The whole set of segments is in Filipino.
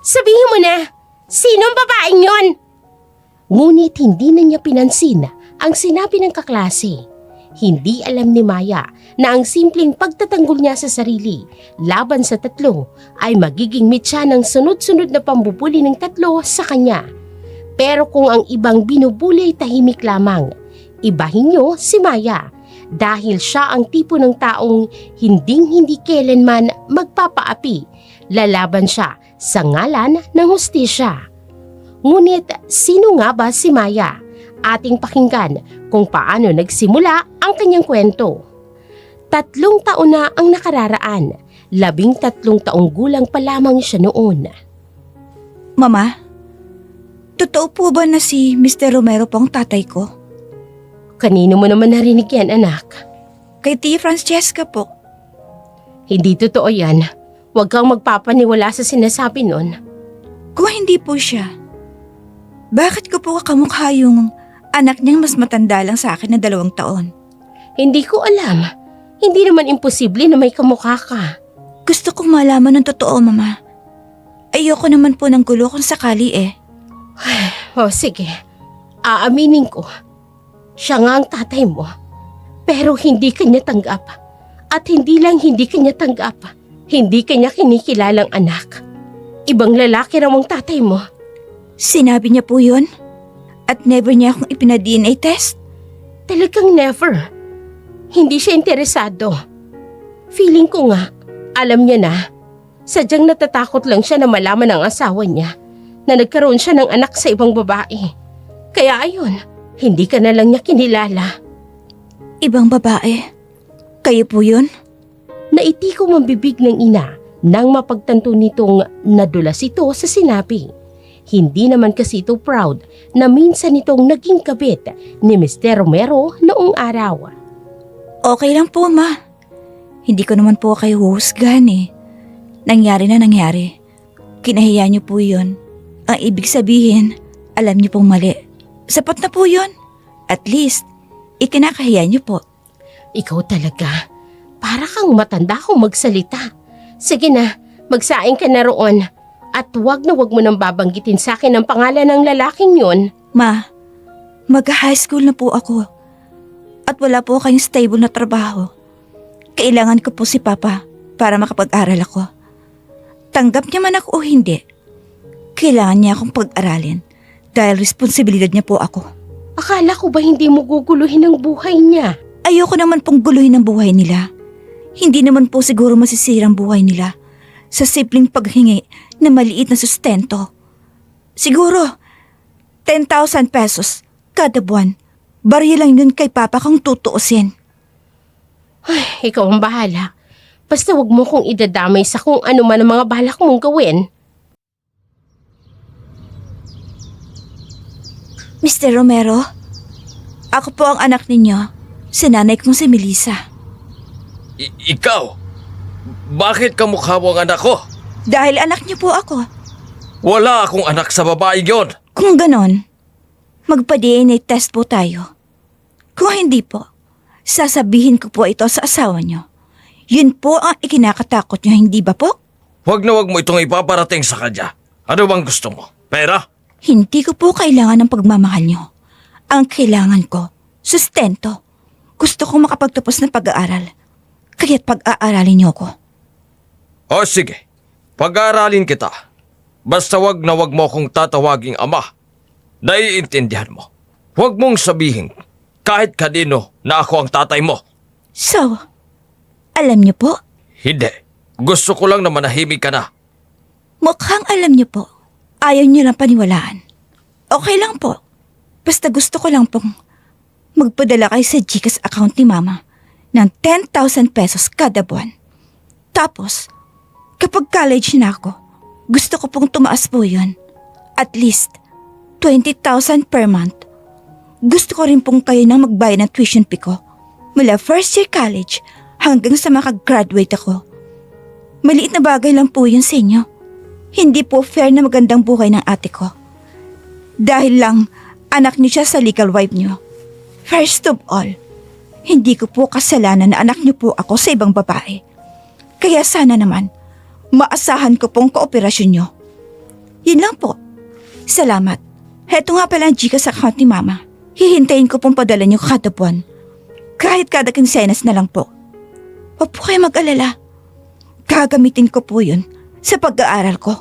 Sabihin mo na, sinong babaeng yon? Ngunit hindi na niya pinansin ang sinabi ng kaklase. Hindi alam ni Maya na ang simpleng pagtatanggol niya sa sarili laban sa tatlo ay magiging mitya ng sunod-sunod na pambubuli ng tatlo sa kanya. Pero kung ang ibang binubuli ay tahimik lamang, ibahin niyo si Maya dahil siya ang tipo ng taong hinding-hindi kailanman magpapaapi. Lalaban siya sa ngalan ng hustisya. Ngunit sino nga ba si Maya? Ating pakinggan kung paano nagsimula ang kanyang kwento. 3 taon na ang nakararaan. 13 taong gulang pa lamang siya noon. Mama, totoo po ba na si Mr. Romero po ang tatay ko? Kanino mo naman narinig yan, anak? Kay Tia Francesca po. Hindi totoo yan. Huwag kang magpapaniwala sa sinasabi nun. Kung hindi po siya, bakit ko po kakamukha yung anak niyang mas matanda lang sa akin na 2 taon? Hindi ko alam. Hindi naman imposible na may kamukha ka. Gusto kong malaman ng totoo, Mama. Ayoko naman po ng gulo kung sakali eh. O sige, aaminin ko. Siya nga ang tatay mo. Pero hindi kanya tanggap. At hindi lang hindi kanya tanggap. Hindi kanya kinikilalang anak. Ibang lalaki raw ang tatay mo. Sinabi niya po yun? At never niya akong ipina-DNA test? Talagang never. Hindi siya interesado. Feeling ko nga, alam niya na. Sadyang natatakot lang siya na malaman ng asawa niya na nagkaroon siya ng anak sa ibang babae. Kaya ayun, hindi ka na lang niya kinilala. Ibang babae? Kayo po yun? Naitikom ang bibig ng ina nang mapagtanto nitong nadulas ito sa sinabi. Hindi naman kasi ito proud na minsan itong naging kabit ni Mr. Romero noong araw. Okay lang po, Ma. Hindi ko naman po kayo huhusgahan eh. Nangyari na nangyari. Kinahiya niyo po yun. Ang ibig sabihin, alam niyo pong mali. Sapat na po yun. At least, ikinakahiya niyo po. Ikaw talaga. Para kang matanda kung magsalita. Sige na, magsaing ka na roon. At wag mo nang babanggitin sa akin ang pangalan ng lalaking yun. Ma, mag-high school na po ako. At wala po kayong stable na trabaho. Kailangan ko po si Papa para makapag-aral ako. Tanggap niya man ako o hindi, kailangan niya akong pag-aralin dahil responsibilidad niya po ako. Akala ko ba hindi mo guguluhin ang buhay niya? Ayoko naman pong guluhin ang buhay nila. Hindi naman po siguro masisirang buhay nila sa simpleng paghingi na maliit na sustento. Siguro, 10,000 pesos kada buwan. Barya lang yun kay Papa kung tutuusin. Ay, ikaw ang bahala. Basta wag mo kong idadamay sa kung ano man ang mga balak mong gawin. Mr. Romero, ako po ang anak ninyo, si nanay kong si Melissa. Ikaw? Bakit kamukha mo ang anak ko? Dahil anak niyo po ako. Wala akong anak sa babae yon. Kung ganon, magpa-DNA test po tayo. Kung hindi po, sasabihin ko po ito sa asawa niyo. Yun po ang ikinakatakot niyo, hindi ba po? Huwag na huwag mo itong ipaparating sa kanya. Ano bang gusto mo? Pera? Hindi ko po kailangan ng pagmamahal niyo. Ang kailangan ko, sustento. Gusto kong makapagtapos ng pag-aaral. Kaya't pag-aaralin niyo ko. O sige, pag-aaralin kita. Basta wag na wag mo akong tatawaging ama. Naiintindihan mo. Huwag mong sabihin kahit kanino na ako ang tatay mo. So, alam niyo po? Hindi. Gusto ko lang na manahimik ka na. Mukhang alam niyo po. Ayaw niyo lang paniwalaan. Okay lang po. Basta gusto ko lang pong magpadala kayo sa GCash account ni Mama ng 10,000 pesos kada buwan. Tapos, kapag college na ako, gusto ko pong tumaas po yun. At least, 20,000 per month. Gusto ko rin pong kayo nang magbayad ng tuition fee ko mula first year college hanggang sa makagraduate ako. Maliit na bagay lang po yun sa inyo. Hindi po fair na magandang buhay ng ate ko. Dahil lang anak niyo siya sa legal wife niyo. First of all, hindi ko po kasalanan na anak niyo po ako sa ibang babae. Kaya sana naman, maasahan ko pong kooperasyon niyo. Yun lang po. Salamat. Heto nga pala ang Gcash account ni Mama. Hihintayin ko pong padala niyo kada buwan. Kahit kada kinsenas na lang po. Huwag po kayo mag-alala. Gagamitin ko po yun sa pag-aaral ko.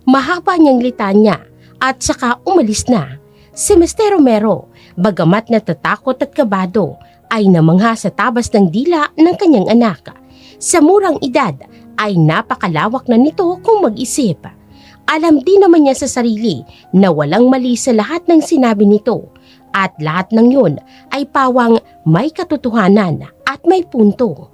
Mahaba niyang litanya at saka umalis na. Si Mr. Romero, bagamat natatakot at kabado, ay namangha sa tabas ng dila ng kanyang anak. Sa murang edad ay napakalawak na nito kung mag-isip. Alam din naman niya sa sarili na walang mali sa lahat ng sinabi nito at lahat ng yun ay pawang may katotohanan at may punto.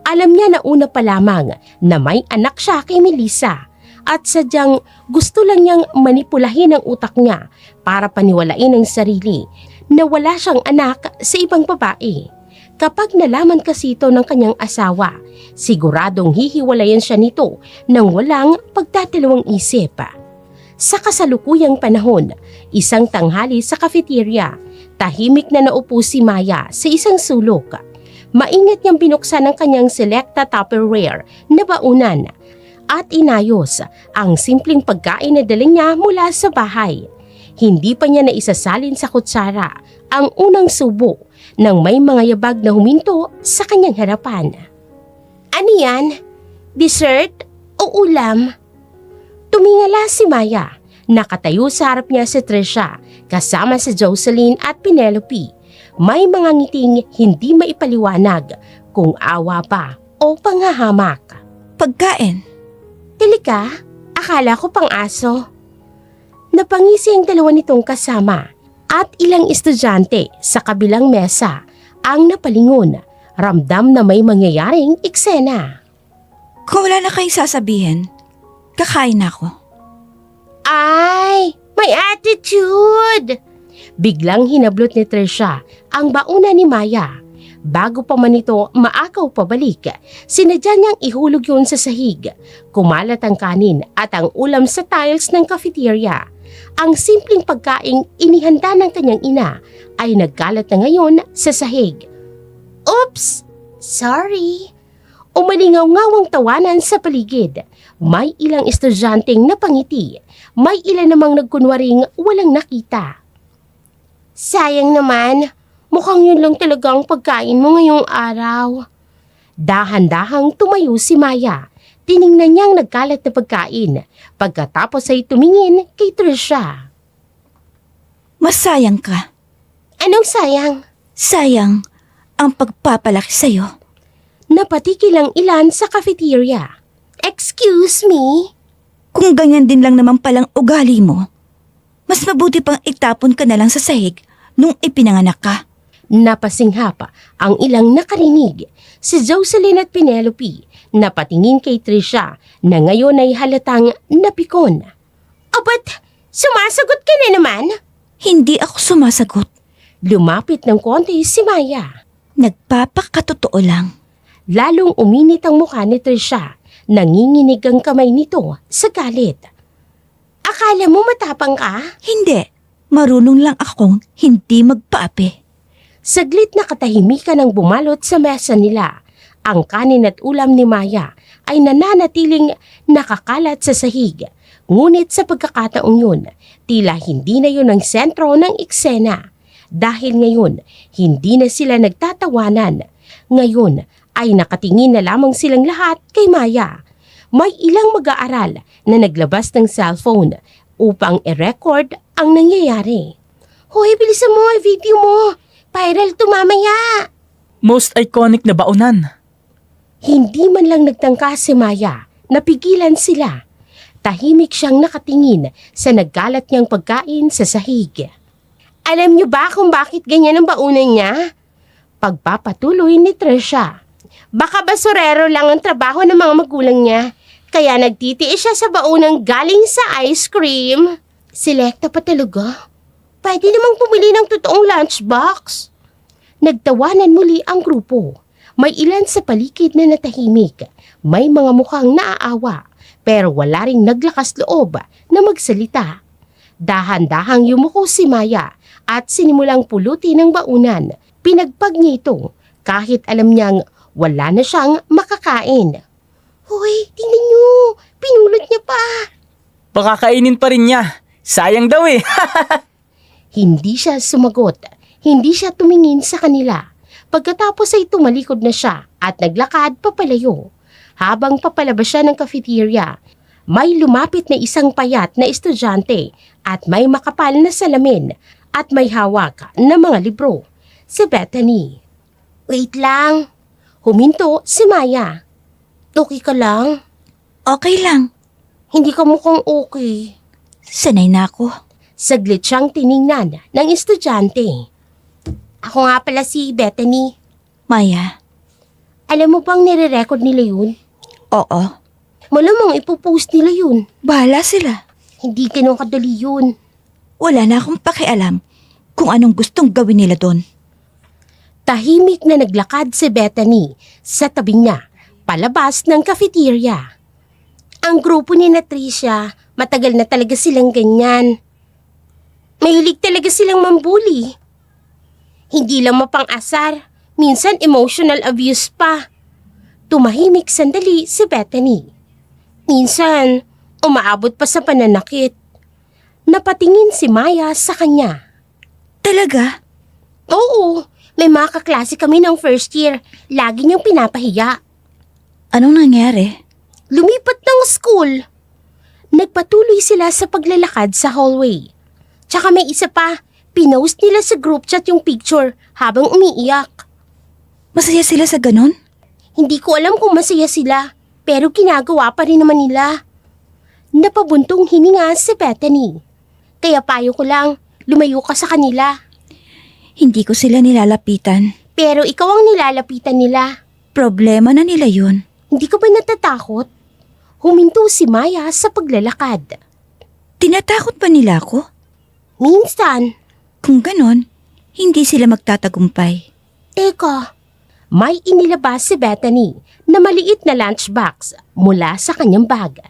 Alam niya na una pa lamang na may anak siya kay Melissa at sadyang gusto lang niyang manipulahin ang utak niya para paniwalain ang sarili na wala siyang anak sa ibang babae. Kapag nalaman kasi ito ng kanyang asawa, siguradong hihiwalayan siya nito nang walang pagdadalawang isip. Sa kasalukuyang panahon, isang tanghali sa cafeteria, tahimik na naupo si Maya sa isang sulok. Maingat niyang binuksan ang kanyang Selecta Tupperware na baunan at inayos ang simpleng pagkain na dala niya mula sa bahay. Hindi pa niya naisasalin sa kutsara ang unang subo nang may mga yabag na huminto sa kanyang harapan. Ano yan? Dessert o ulam? Tumingala si Maya. Nakatayo sa harap niya si Trisha kasama si Jocelyn at Penelope. May mga ngiting hindi maipaliwanag kung awa pa o panghahamak. Pagkain. Tilika, akala ko pang aso. Napangisi ang dalawa nitong kasama at ilang estudyante sa kabilang mesa ang napalingon. Ramdam na may mangyayaring eksena. Kung wala na kayong sasabihin, kakain na ako. Ay, may attitude! Biglang hinablot ni Trisha ang bauna ni Maya. Bago pa man ito maakaw pabalik, sinadya niyang ihulog yun sa sahig. Kumalat ang kanin at ang ulam sa tiles ng cafeteria. Ang simpleng pagkaing inihanda ng kanyang ina ay nagkalat na ngayon sa sahig. Oops! Sorry! Umalingaw-ngawang tawanan sa paligid. May ilang estudyanteng napangiti. May ilan namang nagkunwaring walang nakita. Sayang naman, mukhang yun lang talaga ang pagkain mo ngayong araw. Dahan-dahang tumayo si Maya. Tiningnan niyang nagkalat na pagkain. Pagkatapos ay tumingin kay Trisha. Masayang ka. Anong sayang? Sayang ang pagpapalaki sa'yo. Napatikil ang ilan sa cafeteria. Excuse me? Kung ganyan din lang naman palang ugali mo, mas mabuti pang itapon ka na lang sa sahig nung ipinanganak ka. Napasingha pa ang ilang nakarinig. Si Jocelyn at Penelope napatingin kay Trisha na ngayon ay halatang napikon. Abat, sumasagot ka na naman? Hindi ako sumasagot. Lumapit ng konti si Maya. Nagpapakatotoo lang. Lalong uminit ang mukha ni Trisha. Nanginginig ang kamay nito sa galit. Akala mo matapang ka? Hindi. Marunong lang akong hindi magpaapi. Saglit na katahimikan ang bumalot sa mesa nila. Ang kanin at ulam ni Maya ay nananatiling nakakalat sa sahig. Ngunit sa pagkakataong yun, tila hindi na yun ang sentro ng eksena. Dahil ngayon, hindi na sila nagtatawanan. Ngayon ay nakatingin na lamang silang lahat kay Maya. May ilang mag-aaral na naglabas ng cellphone upang i-record ang nangyayari. Hoy, bilisan mo ang video mo! Viral to mamaya! Most iconic na baunan. Hindi man lang nagtangka si Maya, napigilan sila. Tahimik siyang nakatingin sa naggalat niyang pagkain sa sahig. Alam niyo ba kung bakit ganyan ang baunan niya? Pagpapatuloy ni Trisha. Baka basurero lang ang trabaho ng mga magulang niya, kaya nagtitiis siya sa baunang galing sa ice cream. Selecta pa talaga? Pwede namang pumili ng totoong lunchbox. Nagtawanan muli ang grupo. May ilan sa paligid na natahimik. May mga mukhang naaawa, pero wala ring naglakas loob na magsalita. Dahan-dahang yumuko si Maya at sinimulang pulutin ng baunan. Pinagpag niya ito kahit alam niyang wala na siyang makakain. Hoy, tingnan niyo! Pinulot niya pa! Baka kainin pa rin niya. Sayang daw eh. Hindi siya sumagot. Hindi siya tumingin sa kanila. Pagkatapos ay tumalikod na siya at naglakad papalayo. Habang papalabas siya ng cafeteria, may lumapit na isang payat na estudyante at may makapal na salamin at may hawak na mga libro. Si Bethany. Wait lang. Huminto si Maya. Okay ka lang? Okay lang. Hindi ka mukhang okay. Sanay na ako. Saglit siyang tiningnan ng estudyante. Ako nga pala si Bethany. Maya, Alam mo bang nire-record nila yun? oo. Malamang ipopost nila yun. Bahala sila. Hindi ganun kadali yun. Wala na akong pakialam kung anong gustong gawin nila doon. Tahimik na naglakad si Bethany sa tabi niya, palabas ng cafeteria. Ang grupo ni Tricia, matagal na talaga silang ganyan. Mahilig talaga silang mambuli. Hindi lang mapang-asar, minsan emotional abuse pa. Tumahimik sandali si Bethany. Minsan, umaabot pa sa pananakit. Napatingin si Maya sa kanya. Talaga? Oo, may mga kaklase kami ng first year. Lagi niyang pinapahiya. Anong nangyari? Lumipat ng school. Nagpatuloy sila sa paglalakad sa hallway. Tsaka may isa pa, pinost nila sa group chat yung picture habang umiiyak. Masaya sila sa ganon? Hindi ko alam kung masaya sila, pero ginagawa pa rin naman nila. Napabuntong hininga si Bethany. Kaya payo ko lang, lumayo ka sa kanila. Hindi ko sila nilalapitan. Pero ikaw ang nilalapitan nila. Problema na nila yun. Hindi ka ba natatakot? Huminto si Maya sa paglalakad. Tinatakot ba nila ako? Minsan, Kung ganon, hindi sila magtatagumpay. teka, may inilabas si Bethany na maliit na lunchbox mula sa kanyang bag.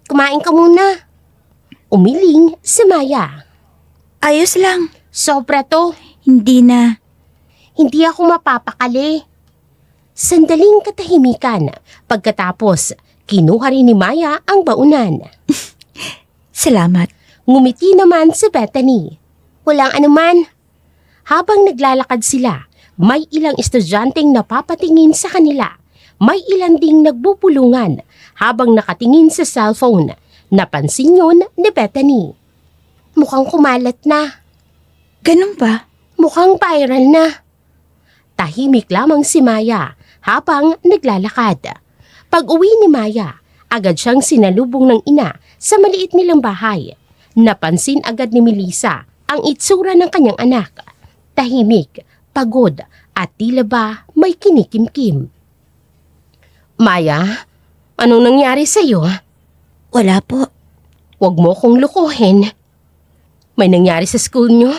Kumain ka muna. Umiling si Maya. Ayos lang. Sobra to. Hindi na. Hindi ako mapapakali. Sandaling katahimikan. Pagkatapos, kinuha rin ni Maya ang baunan. Salamat. Ngumiti naman si Bethany. Walang anuman. Habang naglalakad sila, may ilang estudyanteng napapatingin sa kanila. May ilan ding nagbubulungan habang nakatingin sa cellphone. Napansin yun ni Bethany. Mukhang kumalat na. Ganun ba? Mukhang viral na. Tahimik lamang si Maya habang naglalakad. Pag-uwi ni Maya, agad siyang sinalubong ng ina sa maliit nilang bahay. Napansin agad ni Melissa ang itsura ng kanyang anak. Tahimik, pagod at tila ba may kinikimkim. Maya, anong nangyari sa'yo? Wala po. Huwag mo kong lukuhin. May nangyari sa school nyo?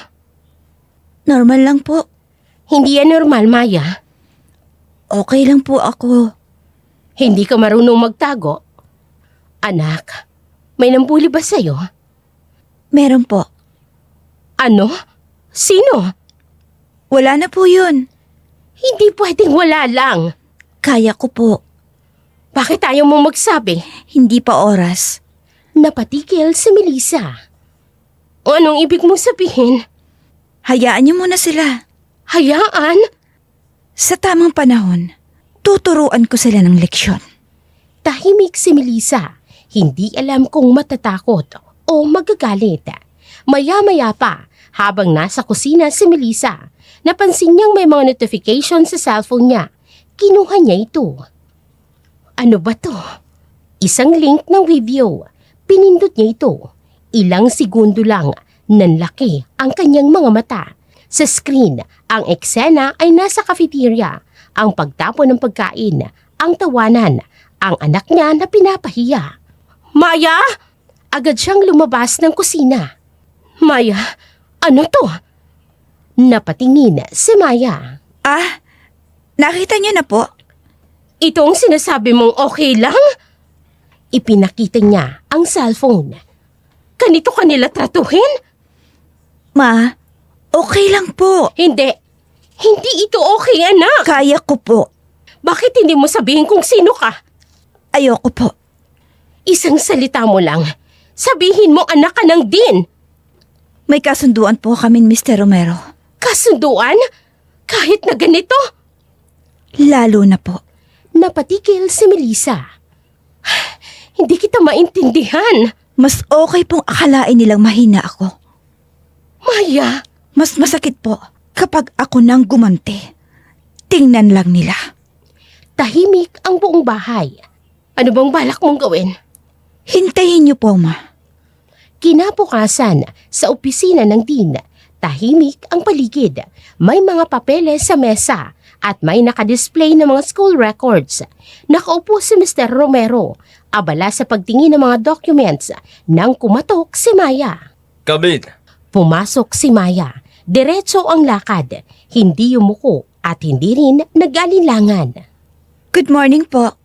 Normal lang po. Hindi yan normal, Maya. Okay lang po ako. Hindi ka marunong magtago. Anak, may nambuli ba sa'yo? Meron po. Ano? Sino? Wala na po yun. Hindi pwedeng wala lang. Kaya ko po. Bakit ayaw mong magsabi? Hindi pa oras. Napatikil si Melissa. O anong ibig mong sabihin? Hayaan niyo muna sila. Hayaan? Sa tamang panahon, tuturuan ko sila ng leksyon. Tahimik si Melissa. Hindi alam kung matatakot o magagalit. Maya-maya pa, habang nasa kusina si Melissa, napansin niyang may mga notification sa cellphone niya. Kinuha niya ito. Ano ba to? Isang link ng video. Pinindot niya ito. Ilang segundo lang, nanlaki ang kanyang mga mata. Sa screen, ang eksena ay nasa cafeteria. Ang pagtapon ng pagkain, ang tawanan, ang anak niya na pinapahiya. Maya! Agad siyang lumabas ng kusina. Maya, ano to? Napatingin si Maya. Ah, nakita niyo na po? Ito ang sinasabi mong okay lang? Ipinakita niya ang cellphone. Ganito kanila tratuhin? Ma, okay lang po. Hindi. Hindi ito okay, anak. Kaya ko po. Bakit hindi mo sabihin kung sino ka? Ayoko po. Isang salita mo lang. Sabihin mo anak ka ng Dean. May kasunduan po kami, Mr. Romero. Kasunduan? Kahit na ganito? Lalo na po. Napatikil si Melissa. Hindi kita maintindihan. Mas okay pong akalain nilang mahina ako. Maya, Mas masakit po kapag ako nang gumanti. Tingnan lang nila. tahimik ang buong bahay. Ano bang balak mong gawin? Hintayin niyo po, Ma. Kinabukasan, sa opisina ng Dean, tahimik ang paligid. May mga papeles sa mesa at may nakadisplay ng mga school records. Nakaupo si Mr. Romero, abala sa pagtingin ng mga documents nang kumatok si Maya. Come in. Pumasok si Maya. Diretso ang lakad, hindi yumuko at hindi rin nag-alinlangan. Good morning po.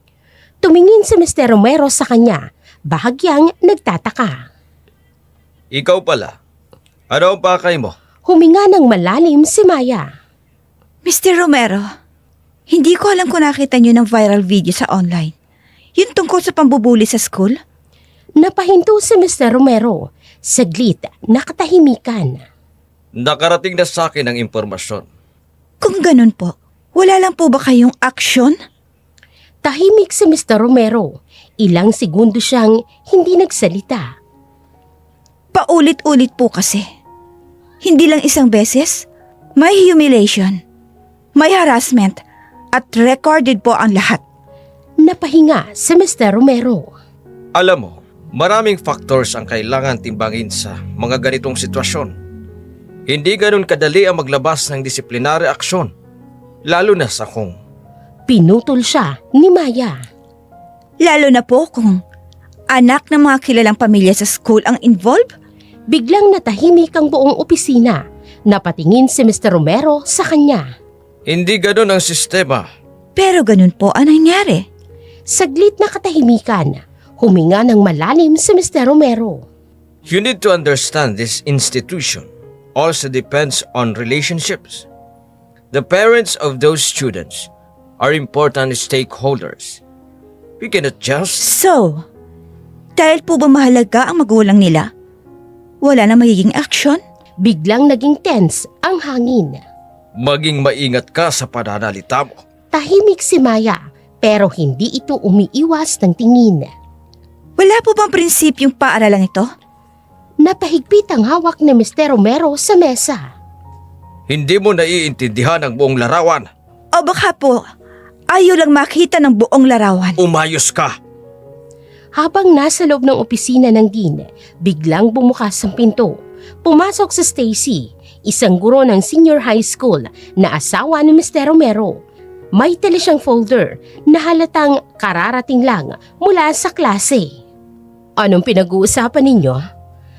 Tumingin si Mr. Romero sa kanya, bahagyang nagtataka. Ikaw pala. Ano ang pakay mo? Huminga ng malalim si Maya. Mr. Romero, hindi ko alam kung nakita niyo ng viral video sa online. Yun tungkol sa pambubuli sa school? Napahinto si Mr. Romero. Saglit, nakatahimikan. Nakarating na sa akin ang impormasyon. Kung ganun po, wala lang po ba kayong aksyon? Tahimik si Mr. Romero. Ilang segundo siyang hindi nagsalita. Paulit-ulit po kasi. Hindi lang isang beses. May humiliation, may harassment, at recorded po ang lahat. Napahinga si Mr. Romero. Alam mo, maraming factors ang kailangan timbangin sa mga ganitong sitwasyon. Hindi ganun kadali ang maglabas ng disiplinary aksyon, lalo na sa kung Pinutol siya ni Maya. Lalo na po kung anak ng mga kilalang pamilya sa school ang involved. Biglang natahimik ang buong opisina. Napatingin si Mr. Romero sa kanya. hindi ganun ang sistema. Pero ganun po ang nangyari. Saglit na katahimikan. Huminga ng malalim si Mr. Romero. You need to understand this institution also depends on relationships. The parents of those students are important stakeholders. We cannot just... So, dahil po ba mahalaga ang magulang nila, wala na magiging aksyon? Biglang naging tense ang hangin. Maging maingat ka sa pananalita mo. Tahimik si Maya pero hindi ito umiiwas ng tingin. Wala po bang prinsipyong paaralan ito? Napahigpit ang hawak ni Mr. Romero sa mesa. Hindi mo naiintindihan ang buong larawan. O baka po, ayaw lang makita ng buong larawan. Umayos ka. Habang nasa loob ng opisina ng Dean, biglang bumukas ang pinto. Pumasok si Stacy, isang guro ng senior high school na asawa ni Mr. Romero. May tala siyang folder na halatang kararating lang mula sa klase. Anong pinag-uusapan ninyo?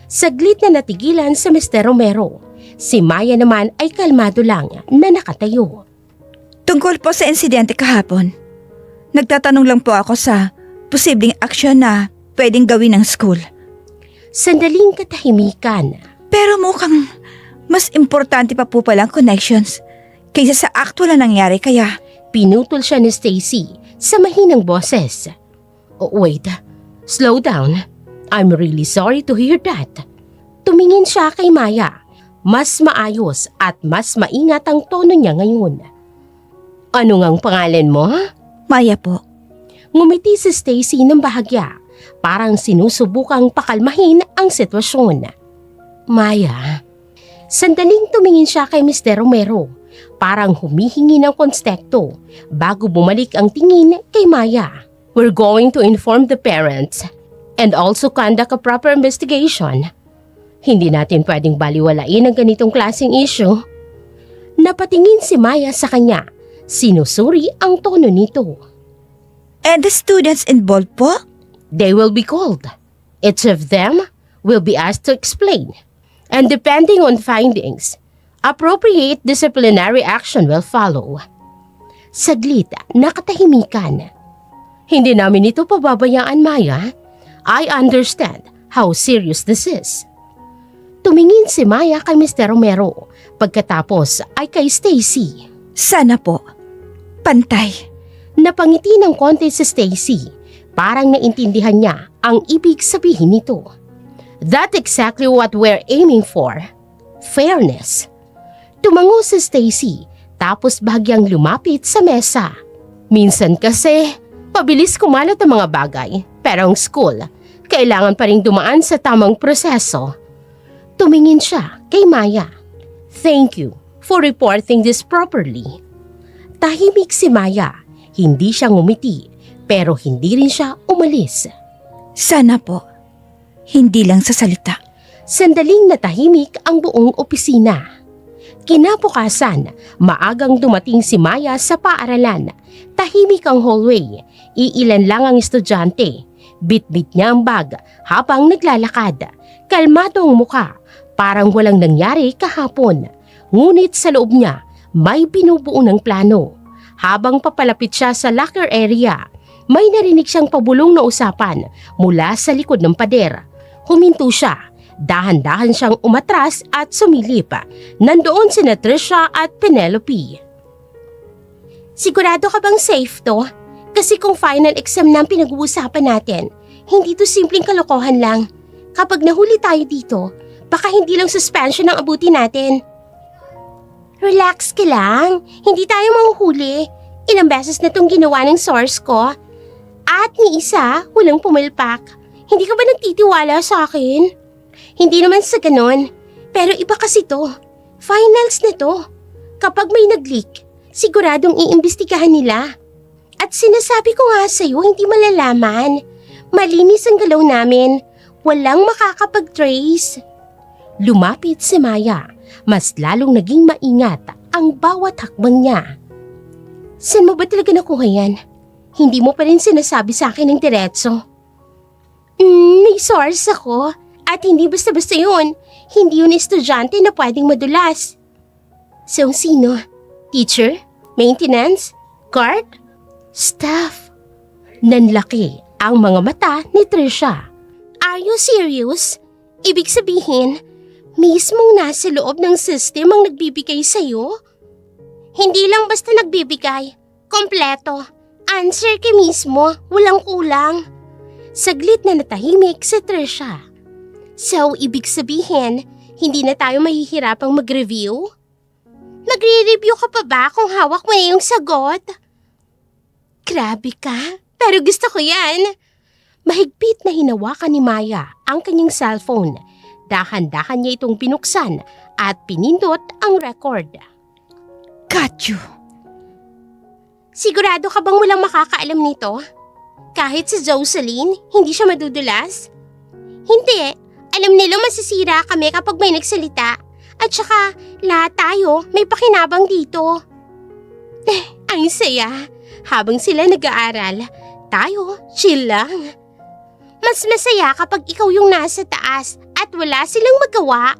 Saglit na natigilan si Mr. Romero. Si Maya naman ay kalmado lang na nakatayo. Tungkol po sa insidente kahapon, nagtatanong lang po ako sa posibleng aksyon na pwedeng gawin ng school. Sandaling katahimikan. Pero mukhang mas importante pa po palang connections kaysa sa actual na nangyari kaya Pinutol siya ni Stacy sa mahinang boses. Oh, wait, slow down. I'm really sorry to hear that. Tumingin siya kay Maya. Mas maayos at mas maingat ang tono niya ngayon. Ano ngang pangalan mo? Maya po. Ngumiti si Stacy ng bahagya. Parang sinusubukang pakalmahin ang sitwasyon. Maya. Sandaling tumingin siya kay Mr. Romero. Parang humihingi ng konstekto bago bumalik ang tingin kay Maya. We're going to inform the parents and also conduct a proper investigation. Hindi natin pwedeng baliwalain ang ganitong klaseng issue. Napatingin si Maya sa kanya. Sinusuri ang tono nito. And the students involved po? They will be called. Each of them will be asked to explain. And depending on findings, appropriate disciplinary action will follow. Saglit, nakatahimikan. Hindi namin ito pababayaan, Maya. I understand how serious this is. Tumingin si Maya kay Mr. Romero. Pagkatapos ay kay Stacy. Sana po. Pantay. Napangiti ng konti si Stacy. Parang naintindihan niya ang ibig sabihin nito. That's exactly what we're aiming for. Fairness. Tumango si Stacy tapos bahagyang lumapit sa mesa. Minsan kasi, pabilis kumalat ang mga bagay, pero ang school, kailangan pa rin dumaan sa tamang proseso. Tumingin siya kay Maya. Thank you for reporting this properly. Tahimik si Maya. Hindi siya ngumiti, pero hindi rin siya umalis. Sana po, hindi lang sa salita. Sandaling natahimik ang buong opisina. Kinabukasan, maagang dumating si Maya sa paaralan. Tahimik ang hallway. Iilan lang ang estudyante. Bit-bit niya ang bag habang naglalakad. Kalmado ang muka, parang walang nangyari kahapon. Ngunit sa loob niya, may binubuo ng plano. Habang papalapit siya sa locker area, may narinig siyang pabulong na usapan mula sa likod ng pader. Huminto siya. Dahan-dahan siyang umatras at sumilip. Nandoon sina Trisha at Penelope. Sigurado ka bang safe to? Kasi kung final exam na ang pinag-uusapan natin, hindi to simpleng kalokohan lang. Kapag nahuli tayo dito, baka hindi lang suspension ang abuti natin. Relax ka lang, hindi tayo mahuhuli. Ilang beses na tong ginawa ng source ko. At ni isa, walang pumilpak. Hindi ka ba nagtitiwala sa akin? Hindi naman sa ganon, pero iba kasi to. Finals na to. Kapag may nag-leak, siguradong iimbestigahan nila. At sinasabi ko nga sa'yo, hindi malalaman. Malinis ang galaw namin. Walang makakapag-trace. Lumapit si Maya. Mas lalong naging maingat ang bawat hakbang niya. Saan mo ba talaga nakuha yan? Hindi mo pa rin sinasabi sa akin ng diretso. May source ako. At hindi basta-basta yun. Hindi yun estudyante na pwedeng madulas. So sino? Teacher? Maintenance? Guard? Staff? Nanlaki ang mga mata ni Trisha. Are you serious? Ibig sabihin, mismong nasa loob ng system ang nagbibigay sa'yo? Hindi lang basta nagbibigay. Kompleto. Answer ka mismo. Walang kulang. Saglit na natahimik si Trisha. So, ibig sabihin, hindi na tayo mahihirapang mag-review? Magre-review ka pa ba kung hawak mo na yung sagot? Grabe ka, pero gusto ko yan. Mahigpit na hinawakan ni Maya ang kanyang cellphone. Dahan-dahan niya itong binuksan at pinindot ang record. Got you. Sigurado ka bang walang makakaalam nito? Kahit si Jocelyn, hindi siya madudulas? Hindi. Alam nila masisira kami kapag may nagsalita. At saka, lahat tayo may pakinabang dito. Ang saya. Habang sila nag-aaral, tayo chill lang. Mas masaya kapag ikaw yung nasa taas at wala silang magawa.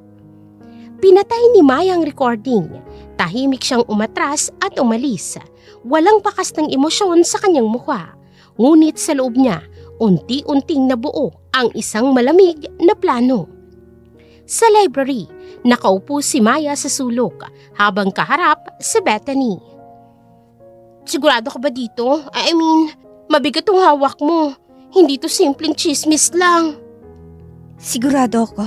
Pinatay ni Maya ang recording. Tahimik siyang umatras at umalis. Walang bakas ng emosyon sa kanyang mukha. Ngunit sa loob niya, unti-unting nabuo ang isang malamig na plano. Sa library, nakaupo si Maya sa sulok habang kaharap si Bethany. Sigurado ka ba dito? I mean, mabigat ang hawak mo. Hindi to simpleng chismis lang. Sigurado ako,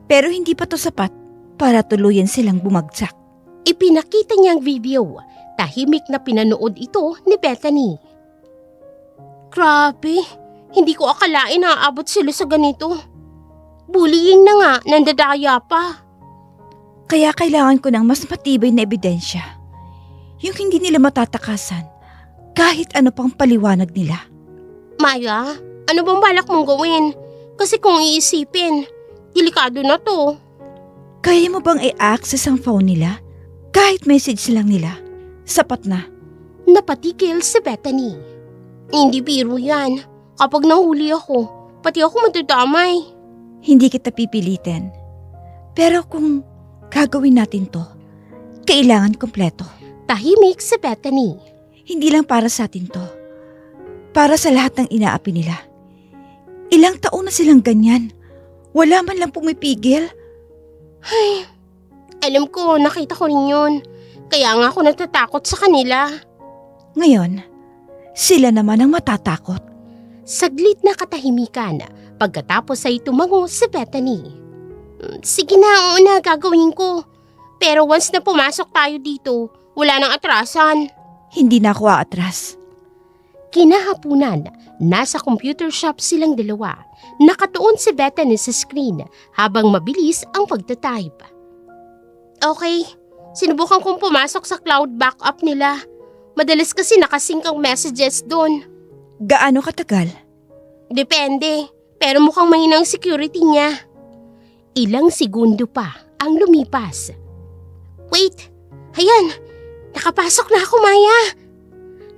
pero hindi pa to sapat para tuluyan silang bumagsak. Ipinakita niya ang video. Tahimik na pinanood ito ni Bethany. Grabe, hindi ko akalain na aabot sila sa ganito. Bullying na nga, nandadaya pa. Kaya kailangan ko ng mas matibay na ebidensya. Yung hindi nila matatakasan kahit ano pang paliwanag nila. Maya, ano bang balak mong gawin? Kasi kung iisipin, delikado na to. Kaya mo bang i-access ang phone nila? Kahit message lang nila, sapat na. Napatikil si Bethany. Hindi biro yan. Kapag nahuli ako, pati ako matadamay. Hindi kita pipilitin. Pero kung gagawin natin to, kailangan kompleto. Tahimik si Bethany. Hindi lang para sa atin to. Para sa lahat ng inaapi nila. Ilang taon na silang ganyan. Wala man lang pumipigil. Ay, alam ko, nakita ko rin yun. Kaya nga ako natatakot sa kanila. Ngayon, sila naman ang matatakot. Saglit na katahimikan Pagkatapos ay tumango si Bethany. Sige na, oo na, gagawin ko. Pero once na pumasok tayo dito, wala nang atrasan. Hindi na ako aatras. Kinahapunan, nasa computer shop silang dalawa. Nakatuon si Bethany sa screen habang mabilis ang pagtatype. Okay, sinubukan kong pumasok sa cloud backup nila. Madalas kasi nakasync ang messages doon. Gaano katagal? Depende, pero mukhang mahina ang security niya. Ilang segundo pa ang lumipas. Wait, ayan, nakapasok na ako, Maya.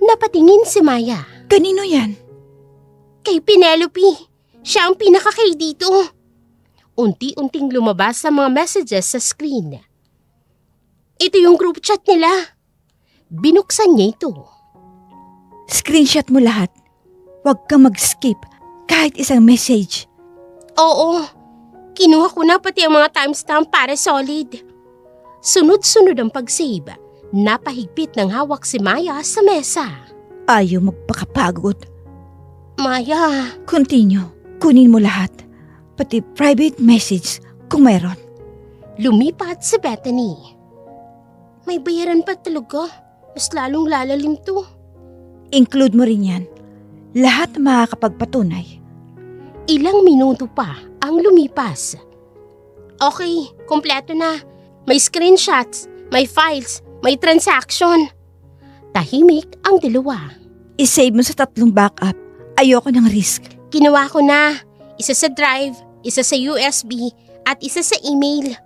Napatingin si Maya. Kanino yan? Kay Penelope. Siya ang pinaka-kay dito. Unti-unting lumabas sa mga messages sa screen. Ito yung group chat nila. Binuksan niya ito. Screenshot mo lahat. Huwag kang mag-skip kahit isang message. Oo, kinuha ko na pati ang mga timestamp para solid. Sunod-sunod ang pag-save. Napahigpit ng hawak si Maya sa mesa. Ayaw magpakapagod. Maya, Continue. Kunin mo lahat. Pati private message kung mayroon. lumipat si Bethany. May bayaran pa talaga. Mas lalong lalalim to. Include mo rin yan. Lahat na makakapagpatunay. Ilang minuto pa ang lumipas. Okay, kompleto na. May screenshots, may files, may transaction. Tahimik ang dalawa. I-save mo sa 3 backup. Ayoko ng risk. Ginawa ko na. Isa sa drive, isa sa USB, at isa sa email.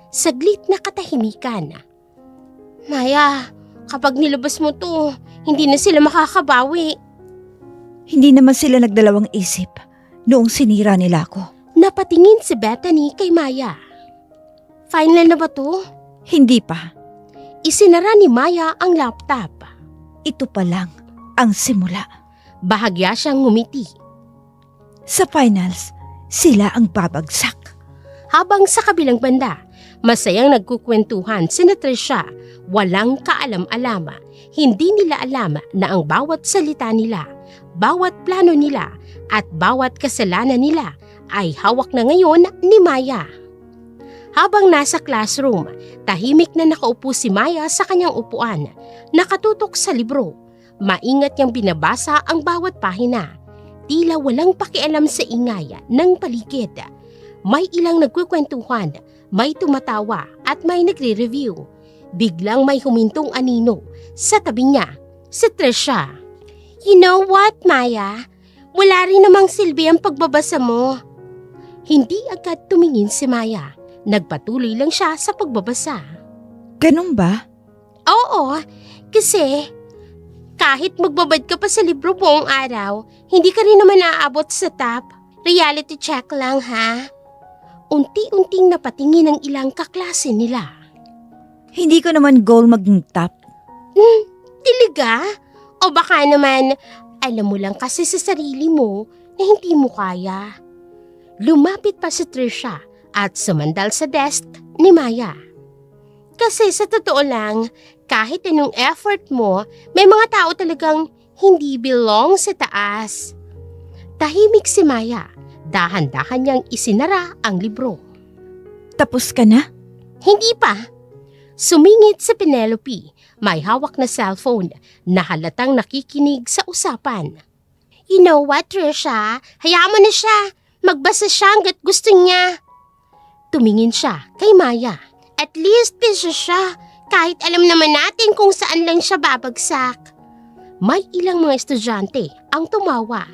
Saglit na katahimikan. Maya, kapag nilabas mo to, hindi na sila makakabawi. Hindi naman sila nagdalawang isip noong sinira nila ako. Napatingin si Bethany kay Maya. Final na ba to? Hindi pa. Isinara ni Maya ang laptop. Ito pa lang ang simula. Bahagya siyang ngumiti. Sa finals, sila ang babagsak. Habang sa kabilang banda, masayang nagkukwentuhan sina Trisha. Walang kaalam-alama. Hindi nila alam na ang bawat salita nila, bawat plano nila, at bawat kasalanan nila ay hawak na ngayon ni Maya. Habang nasa classroom, tahimik na nakaupo si Maya sa kanyang upuan, nakatutok sa libro. Maingat niyang binabasa ang bawat pahina. Tila walang pakialam sa ingay ng paligid. May ilang nagkukwentuhan, may tumatawa at may nagre-review. Biglang may humintong anino sa tabi niya, si Trisha. You know what, Maya? Wala rin namang silbi ang pagbabasa mo. Hindi agad tumingin si Maya. Nagpatuloy lang siya sa pagbabasa. Ganun ba? Oo, kasi kahit magbabad ka pa sa libro buong araw, hindi ka rin naman naaabot sa top. Reality check lang, ha? Unti-unting napatingin ang ilang kaklase nila. Hindi ko naman goal maging top. Talaga? O baka naman, alam mo lang kasi sa sarili mo na hindi mo kaya. Lumapit pa si Trisha at sumandal sa desk ni Maya. Kasi sa totoo lang, kahit anong effort mo, may mga tao talagang hindi belong sa taas. Tahimik si Maya. Dahan-dahan niyang isinara ang libro. Tapos ka na? Hindi pa. Sumingit si Penelope. May hawak na cellphone na halatang nakikinig sa usapan. You know what, Trisha? Hayaan mo na siya. Magbasa siya hanggat gusto niya. Tumingin siya kay Maya. At least busy siya. Kahit alam naman natin kung saan lang siya babagsak. May ilang mga estudyante ang tumawa.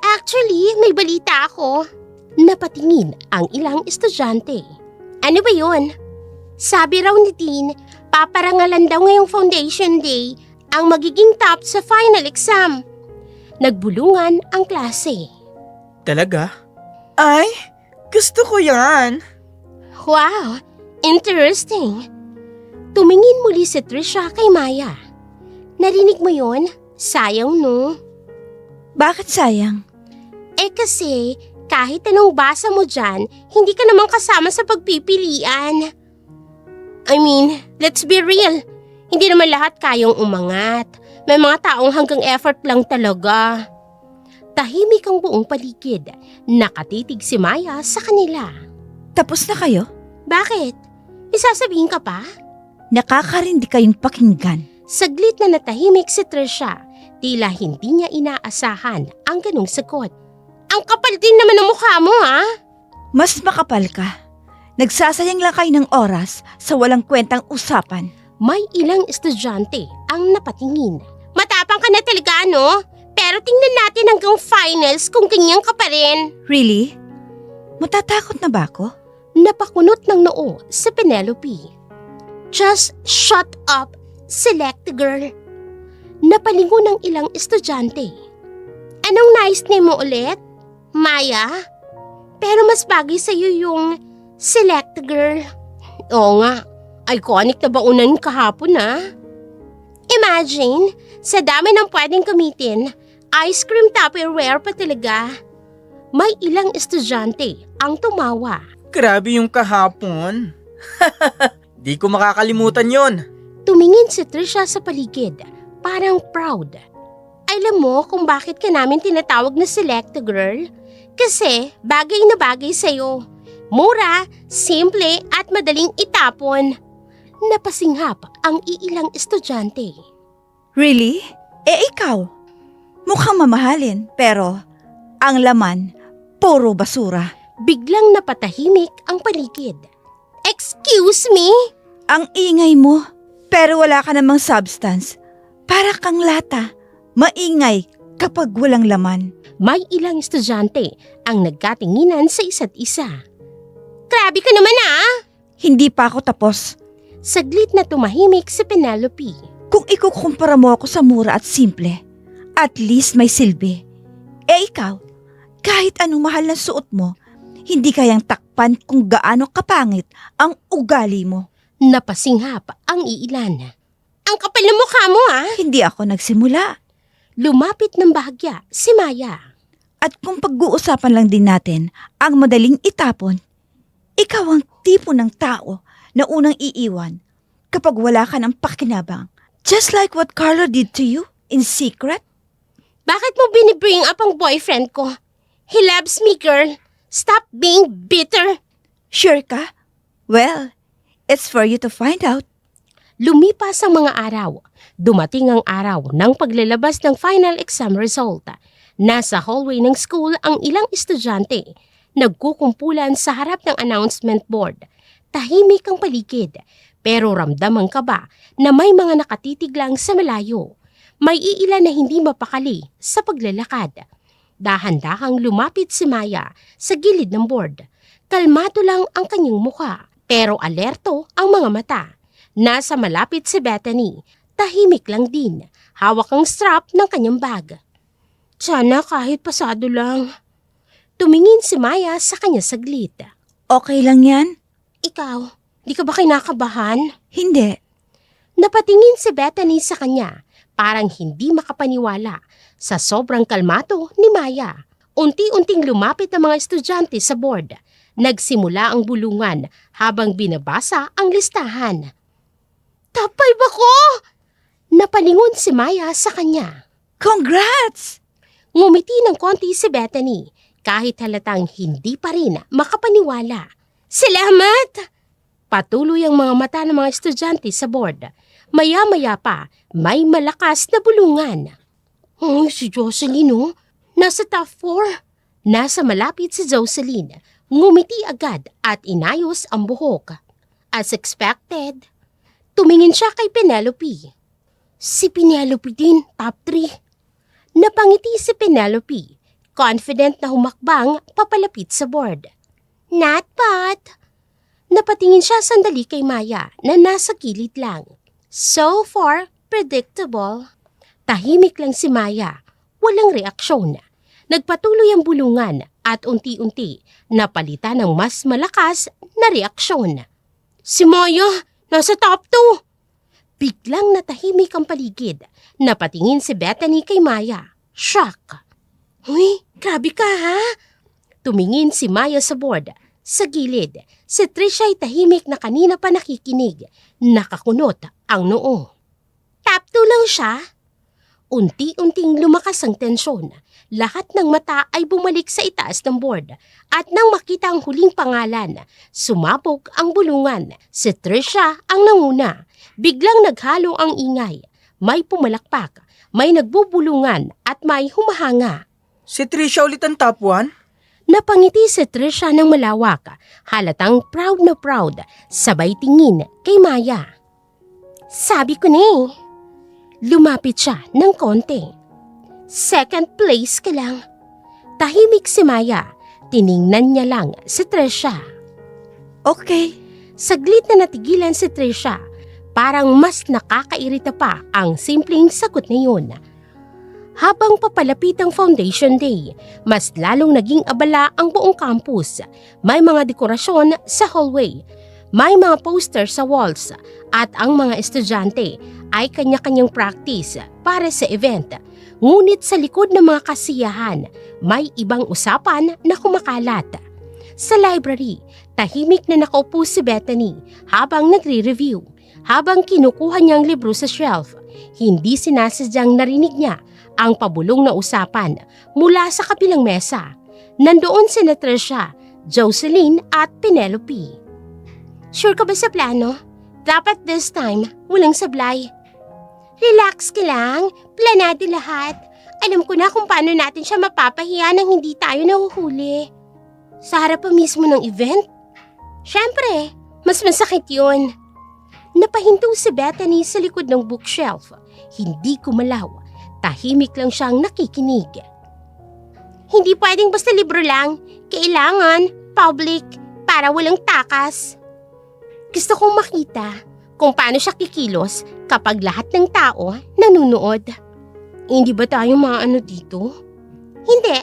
Actually, may balita ako. Napatingin ang ilang estudyante. Ano ba yun? Sabi raw ni Dean, paparangalan daw ngayong foundation day ang magiging top sa final exam. Nagbulungan ang klase. Talaga? Ay, gusto ko yan. Wow, interesting. Tumingin muli si Trisha kay Maya. Narinig mo yon? Sayang, no? Bakit sayang? Kasi kahit anong basa mo dyan, hindi ka naman kasama sa pagpipilian. I mean, let's be real. Hindi naman lahat kayang umangat. May mga taong hanggang effort lang talaga. Tahimik ang buong paligid. Nakatitig si Maya sa kanila. Tapos na kayo? Bakit? May sasabihin ka pa? Nakakarindi kayong pakinggan. Saglit na natahimik si Trisha. Tila hindi niya inaasahan ang ganong sagot. Ang kapal din naman ng mukha mo, ha? Mas makapal ka. Nagsasayang lang kayo ng oras sa walang kwentang usapan. May ilang estudyante ang napatingin. Matapang ka na talaga, no? Pero tingnan natin hanggang finals kung ganyan ka pa rin. Really? Matatakot na ba ako? Napakunot ng noo si Penelope. Just shut up, select girl. Napalingon ng ilang estudyante. Anong nice name mo ulit? Maya? Pero mas bagay sa'yo yung select girl. Oo nga, iconic na baunan kahapon ha. Imagine, sa dami ng pwedeng gamitin, ice cream Tupperware pa talaga. May ilang estudyante ang tumawa. Grabe yung kahapon. Di ko makakalimutan yon. Tumingin si Trisha sa paligid, parang proud. Alam mo kung bakit ka namin tinatawag na select girl? Kasi bagay na bagay sa'yo. Mura, simple at madaling itapon. Napasinghap ang iilang estudyante. Really? Ikaw? Mukhang mamahalin, pero ang laman, puro basura. Biglang napatahimik ang paligid. Excuse me? Ang ingay mo, pero wala ka namang substance. Para kang lata, maingay kapag walang laman. May ilang estudyante ang nagkatinginan sa isa't isa. Grabe ka naman ah! Hindi pa ako tapos. Saglit na tumahimik si Penelope. Kung ikukumpara mo ako sa mura at simple, at least may silbi. Ikaw, kahit anong mahal na suot mo, hindi kayang takpan kung gaano kapangit ang ugali mo. Napasinghap ang iilan. Ang kapal ng mukha mo ah! Hindi ako nagsimula. Lumapit ng bahagya si Maya. At kung pag-uusapan lang din natin ang madaling itapon, ikaw ang tipo ng tao na unang iiwan kapag wala ka ng pakinabang. Just like what Carlo did to you in secret. Bakit mo binibring up ang boyfriend ko? He loves me, girl. Stop being bitter. Sure ka? Well, it's for you to find out. Lumipas ang mga araw. Dumating ang araw ng paglalabas ng final exam result. Nasa hallway ng school ang ilang estudyante. Nagkukumpulan sa harap ng announcement board. Tahimik ang paligid, pero ramdam ang kaba na may mga nakatitig lang sa malayo. May iilan na hindi mapakali sa paglalakad. Dahan-dahang lumapit si Maya sa gilid ng board. Kalmado lang ang kanyang mukha, pero alerto ang mga mata. Nasa malapit si Bethany, tahimik lang din, hawak ang strap ng kanyang bag. Sana kahit pasado lang. Tumingin si Maya sa kanya saglit. Okay lang yan? Ikaw, di ka ba kinakabahan? Hindi. Napatingin si Bethany sa kanya, parang hindi makapaniwala sa sobrang kalmato ni Maya. Unti-unting lumapit ang mga estudyante sa board. Nagsimula ang bulungan habang binabasa ang listahan. Top 5 ako! Napalingon si Maya sa kanya. Congrats! Ngumiti ng konti si Bethany kahit halatang hindi pa rin makapaniwala. Salamat! Patuloy ang mga mata ng mga estudyante sa board. Maya-maya pa, may malakas na bulungan. Si Jocelyn, oh. Nasa top 4. Nasa malapit si Jocelyn. Ngumiti agad at inayos ang buhok. As expected, tumingin siya kay Penelope. Si Penelope din, top 3. Napangiti si Penelope, confident na humakbang papalapit sa board. Not bad. Napatingin siya sandali kay Maya na nasa gilid lang. So far, predictable. Tahimik lang si Maya, walang reaksyon. Nagpatuloy ang bulungan at unti-unti napalitan ng mas malakas na reaksyon. Si Maya, nasa top 2! Biglang natahimik ang paligid. Napatingin si Bethany kay Maya. Shock. Uy, grabe ka ha? Tumingin si Maya sa board. Sa gilid, si Trisha ay tahimik na kanina pa nakikinig. Nakakunot ang noo. Top 2 lang siya? Unti-unting lumakas ang tensyon. Lahat ng mata ay bumalik sa itaas ng board at nang makita ang huling pangalan, sumabog ang bulungan. Si Trisha ang nanguna. Biglang naghalo ang ingay. May pumalakpak, may nagbubulungan at may humahanga. Si Trisha ulit ang top 1? Napangiti si Trisha ng malawak, halatang proud na proud, sabay tingin kay Maya. Sabi ko na eh. Lumapit siya ng konti. Second place ka lang. Tahimik si Maya. Tiningnan niya lang si Trisha. Okay. Saglit na natigilan si Trisha. Parang mas nakakairita pa ang simpleng sagot na yun. Habang papalapit ang Foundation Day, mas lalong naging abala ang buong campus. May mga dekorasyon sa hallway, may mga poster sa walls, at ang mga estudyante ay kanya-kanyang practice para sa event. Ngunit sa likod ng mga kasiyahan, may ibang usapan na kumakalat. Sa library, tahimik na nakaupo si Bethany habang nagre-review. Habang kinukuha niyang libro sa shelf, hindi sinasadyang narinig niya ang pabulong na usapan mula sa kabilang mesa. Nandoon sina Trisha, Jocelyn at Penelope. Sure ka ba sa plano? Dapat this time, walang sablay. Relax ka lang, planado lahat. Alam ko na kung paano natin siya mapapahiya nang hindi tayo nahuhuli. Sa harap pa mismo ng event? Siyempre, mas masakit yun. Napahinto si Bethany sa likod ng bookshelf. Hindi kumalaw. Tahimik lang siyang nakikinig. Hindi pwedeng basta libro lang. Kailangan, public, para walang takas. Gusto kong makita kung paano siya kikilos kapag lahat ng tao nanunood. Hindi ba tayo mga ano dito? Hindi.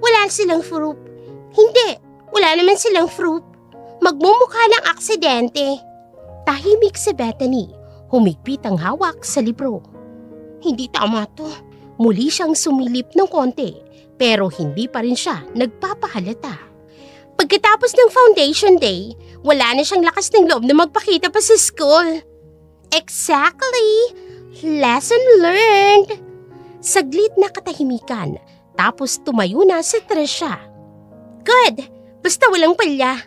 Wala silang fruit. Hindi. Wala naman silang fruit. Magmumukha ng aksidente. Tahimik si Bethany. Humigpit ang hawak sa libro. Hindi tama to. Muli siyang sumilip ng konti, pero hindi pa rin siya nagpapahalata. Pagkatapos ng Foundation Day, wala na siyang lakas ng loob na magpakita pa sa school. Exactly! Lesson learned! Saglit na katahimikan, tapos tumayo na si Trisha. Good! Basta walang palya.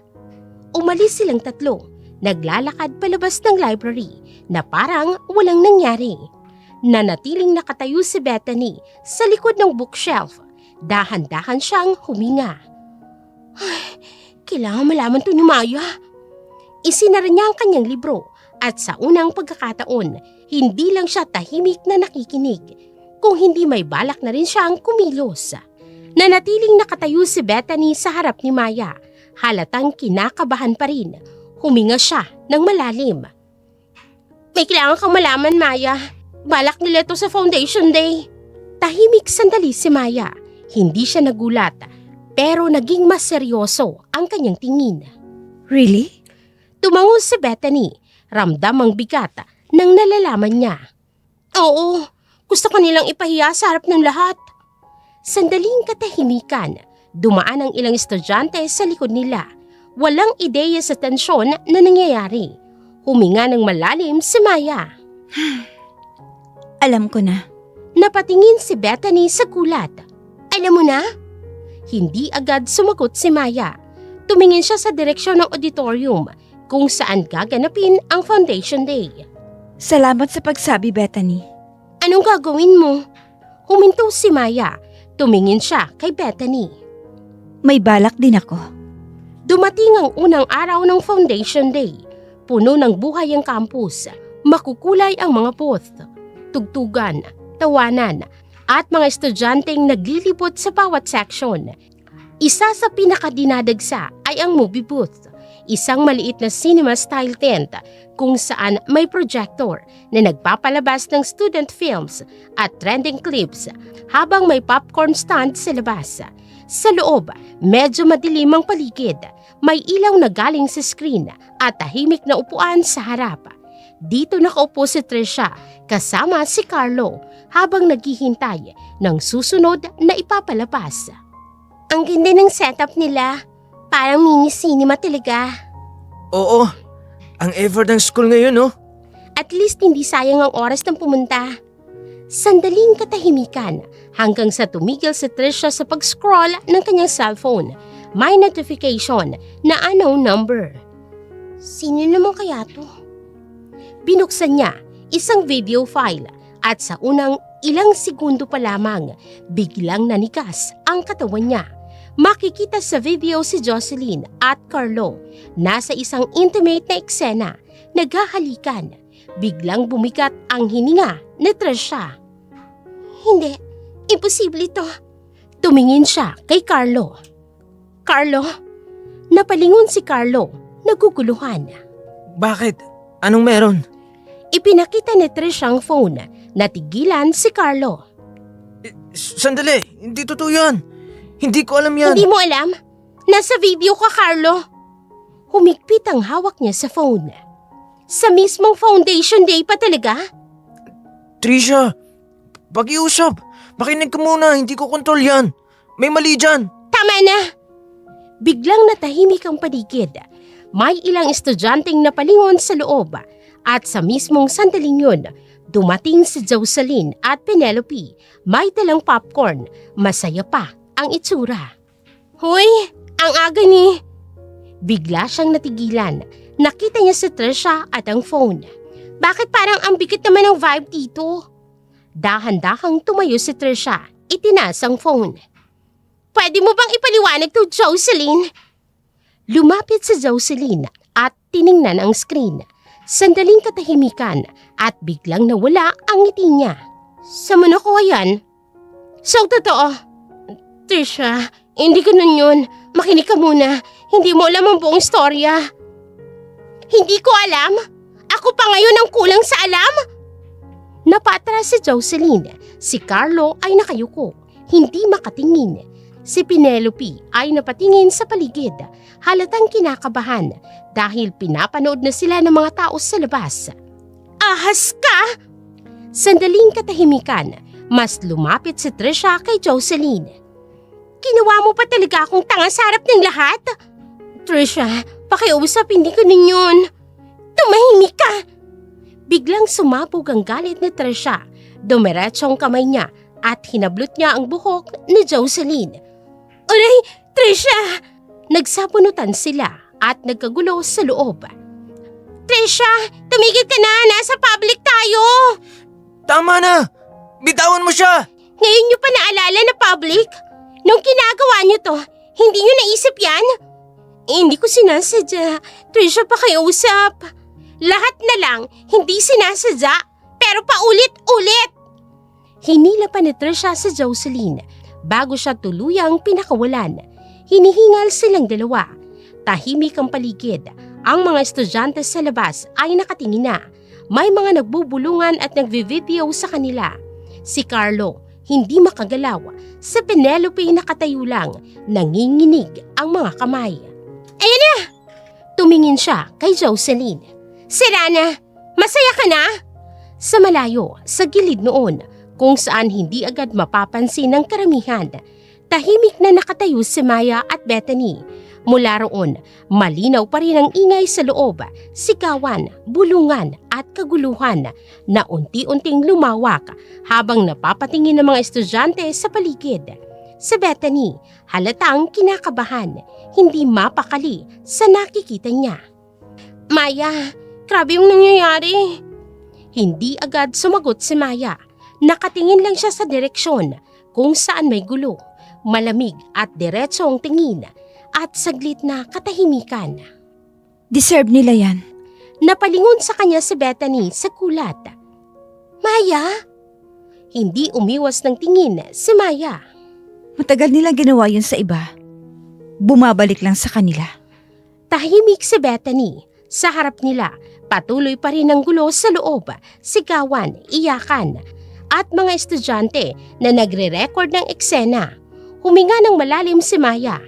Umalis silang tatlo, naglalakad palabas ng library na parang walang nangyari. Nanatiling nakatayo si Bethany sa likod ng bookshelf. Dahan-dahan siyang huminga. Ay, kailangan malaman to ni Maya. Isinara niya ang kanyang libro at sa unang pagkakataon, hindi lang siya tahimik na nakikinig, kung hindi may balak na rin siyang kumilos. Nanatiling nakatayo si Bethany sa harap ni Maya, halatang kinakabahan pa rin. Huminga siya ng malalim. May kailangan kang malaman, Maya. Balak nila to sa Foundation Day. Tahimik sandali si Maya. Hindi siya nagulat, pero naging mas seryoso ang kanyang tingin. Really? Tumango si Bethany. Ramdam ang bigat nang nalalaman niya. Oo, gusto ko nilang ipahiya sa harap ng lahat. Sandaling katahimikan. Dumaan ang ilang estudyante sa likod nila. Walang ideya sa tensyon na nangyayari. Huminga ng malalim si Maya. Alam ko na. Napatingin si Bethany sa gulat. Alam mo na? Hindi agad sumagot si Maya. Tumingin siya sa direksyon ng auditorium kung saan gaganapin ang Foundation Day. Salamat sa pagsabi, Bethany. Anong gagawin mo? Huminto si Maya. Tumingin siya kay Bethany. May balak din ako. Dumating ang unang araw ng Foundation Day. Puno ng buhay ang campus. Makukulay ang mga booth, tugtugan, tawanan, at mga estudyanteng naglilibot sa bawat section. Isa sa pinakadinadagsa ay ang movie booth, isang maliit na cinema-style tent kung saan may projector na nagpapalabas ng student films at trending clips habang may popcorn stand sa labas. Sa loob, medyo madilim ang paligid. May ilaw na galing sa screen at tahimik na upuan sa harap. Dito nakaupo si Trisha kasama si Carlo habang naghihintay ng susunod na ipapalabas. Ang ganda ng setup nila. Parang mini cinema talaga. Oo, ang effort ng school ngayon, no? At least hindi sayang ang oras ng pumunta. Sandaling katahimikan hanggang sa tumigil si Trisha sa pag-scroll ng kanyang cellphone. May notification na unknown number. Sino naman kaya to? Binuksan niya isang video file at sa unang ilang segundo pa lamang, biglang nanigas ang katawan niya. Makikita sa video si Jocelyn at Carlo nasa isang intimate na eksena, naghahalikan. Biglang bumigat ang hininga ni Trisha. Hindi, imposible ito. Tumingin siya kay Carlo. Carlo? Napalingon si Carlo, naguguluhan. Bakit? Anong meron? Ipinakita ni Trisha ang phone, natigilan si Carlo. Sandali, hindi totoo yan. Hindi ko alam yan. Hindi mo alam? Nasa video ka, Carlo. Humigpit ang hawak niya sa phone. Sa mismong foundation day pa talaga? Trisha, pakiusap. Makinig ka muna, hindi ko kontrol yan. May mali dyan. Tama na! Biglang natahimik ang paligid. May ilang estudyanteng napalingon sa loob at sa mismong sandaling yun, dumating si Jocelyn at Penelope. May dalang popcorn, masaya pa ang itsura. Hoy, ang aga ni... Bigla siyang natigilan. Nakita niya si Trisha at ang phone. Bakit parang ang bigat naman ang vibe dito? Dahan-dahang tumayo si Trisha, itinaas ang phone. Pwede mo bang ipaliwanag to, Jocelyn? Lumapit si Jocelyn at tiningnan ang screen. Sandaling katahimikan at biglang nawala ang ngiti niya. Sa mo nakuha yan? So, totoo. Trisha, hindi ganun yun. Makinig ka muna. Hindi mo alam ang buong istorya. Hindi ko alam? Ako pa ngayon ang kulang sa alam? Napatras si Jocelyn. Si Carlo ay nakayuko, hindi makatingin. Si Penelope ay napatingin sa paligid, halatang kinakabahan dahil pinapanood na sila ng mga tao sa labas. Ahas ka! Sandaling katahimikan, mas lumapit si Trisha kay Jocelyn. Ginawa mo pa talaga akong tanga sa harap ng lahat? Trisha, pakiusap, hindi ko ninyon. Tumahimik ka! Biglang sumabog ang galit ni Trisha. Dumiretso ang kamay niya at hinablot niya ang buhok ni Jocelyn. Aray, Trisha! Nagsabunutan sila at nagkagulo sa loob. Trisha, tumigil ka na! Nasa public tayo! Tama na! Bitawan mo siya! Ngayon niyo pa naalala na public? Nung ginagawa niyo to, hindi niyo naisip yan? Hindi ko sinasadya. Trisha, pakiusap. Lahat na lang, hindi sinasadya, pero paulit-ulit. Hinila pa ni Trisha sa Jocelyn bago siya tuluyang pinakawalan. Hinihingal silang dalawa. Tahimik ang paligid. Ang mga estudyante sa labas ay nakatingin na. May mga nagbubulungan at nagvi-video sa kanila. Si Carlo, hindi makagalaw. Si Penelope nakatayo lang, nanginginig ang mga kamay. Ayan na! Tumingin siya kay Jocelyn. Sira na! Masaya ka na? Sa malayo, sa gilid noon, kung saan hindi agad mapapansin ng karamihan, tahimik na nakatayo si Maya at Bethany. Mula roon, malinaw pa rin ang ingay sa loob, sigawan, bulungan at kaguluhan na unti-unting lumawak habang napapatingin ng mga estudyante sa paligid. Si Bethany, halatang kinakabahan, hindi mapakali sa nakikita niya. Maya, grabe yung nangyayari. Hindi agad sumagot si Maya. Nakatingin lang siya sa direksyon kung saan may gulo, malamig at diretsong tingin at saglit na katahimikan. Deserve nila yan. Napalingon sa kanya si Bethany sa kulat. Maya? Hindi umiwas ng tingin si Maya. Matagal nilang ginawa yun sa iba. Bumabalik lang sa kanila. Tahimik si Bethany. Sa harap nila, patuloy pa rin ang gulo sa loob, sigawan, iyakan, at mga estudyante na nagre-record ng eksena. Huminga ng malalim si Maya,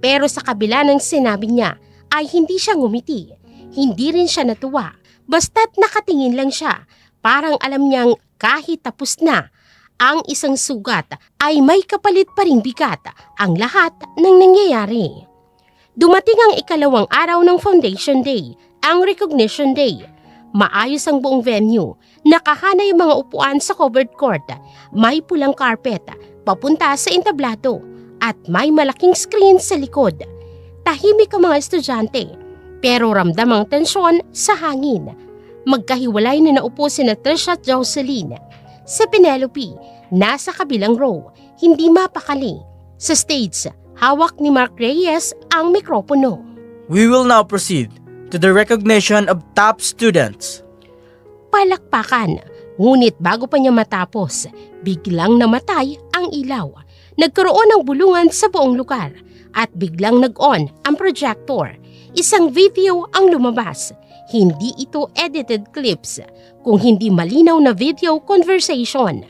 pero sa kabila ng sinabi niya ay hindi siya ngumiti. Hindi rin siya natuwa, basta't nakatingin lang siya. Parang alam niyang kahit tapos na ang isang sugat ay may kapalit pa ring bigat ang lahat ng nangyayari. Dumating ang ikalawang araw ng Foundation Day, ang Recognition Day. Maayos ang buong venue. Nakahanay ang mga upuan sa covered court. May pulang carpet papunta sa entablado at may malaking screen sa likod. Tahimik ang mga estudyante pero ramdam ang tensyon sa hangin. Magkahiwalay na naupo sina Trisha at Jocelyn. Si Penelope, nasa kabilang row, hindi mapakali. Sa stage, hawak ni Mark Reyes ang mikropono. We will now proceed to the recognition of top students. Palakpakan, ngunit bago pa niya matapos, biglang namatay ang ilaw. Nagkaroon ng bulungan sa buong lugar at biglang nag-on ang projector. Isang video ang lumabas. Hindi ito edited clips, kung hindi malinaw na video conversation.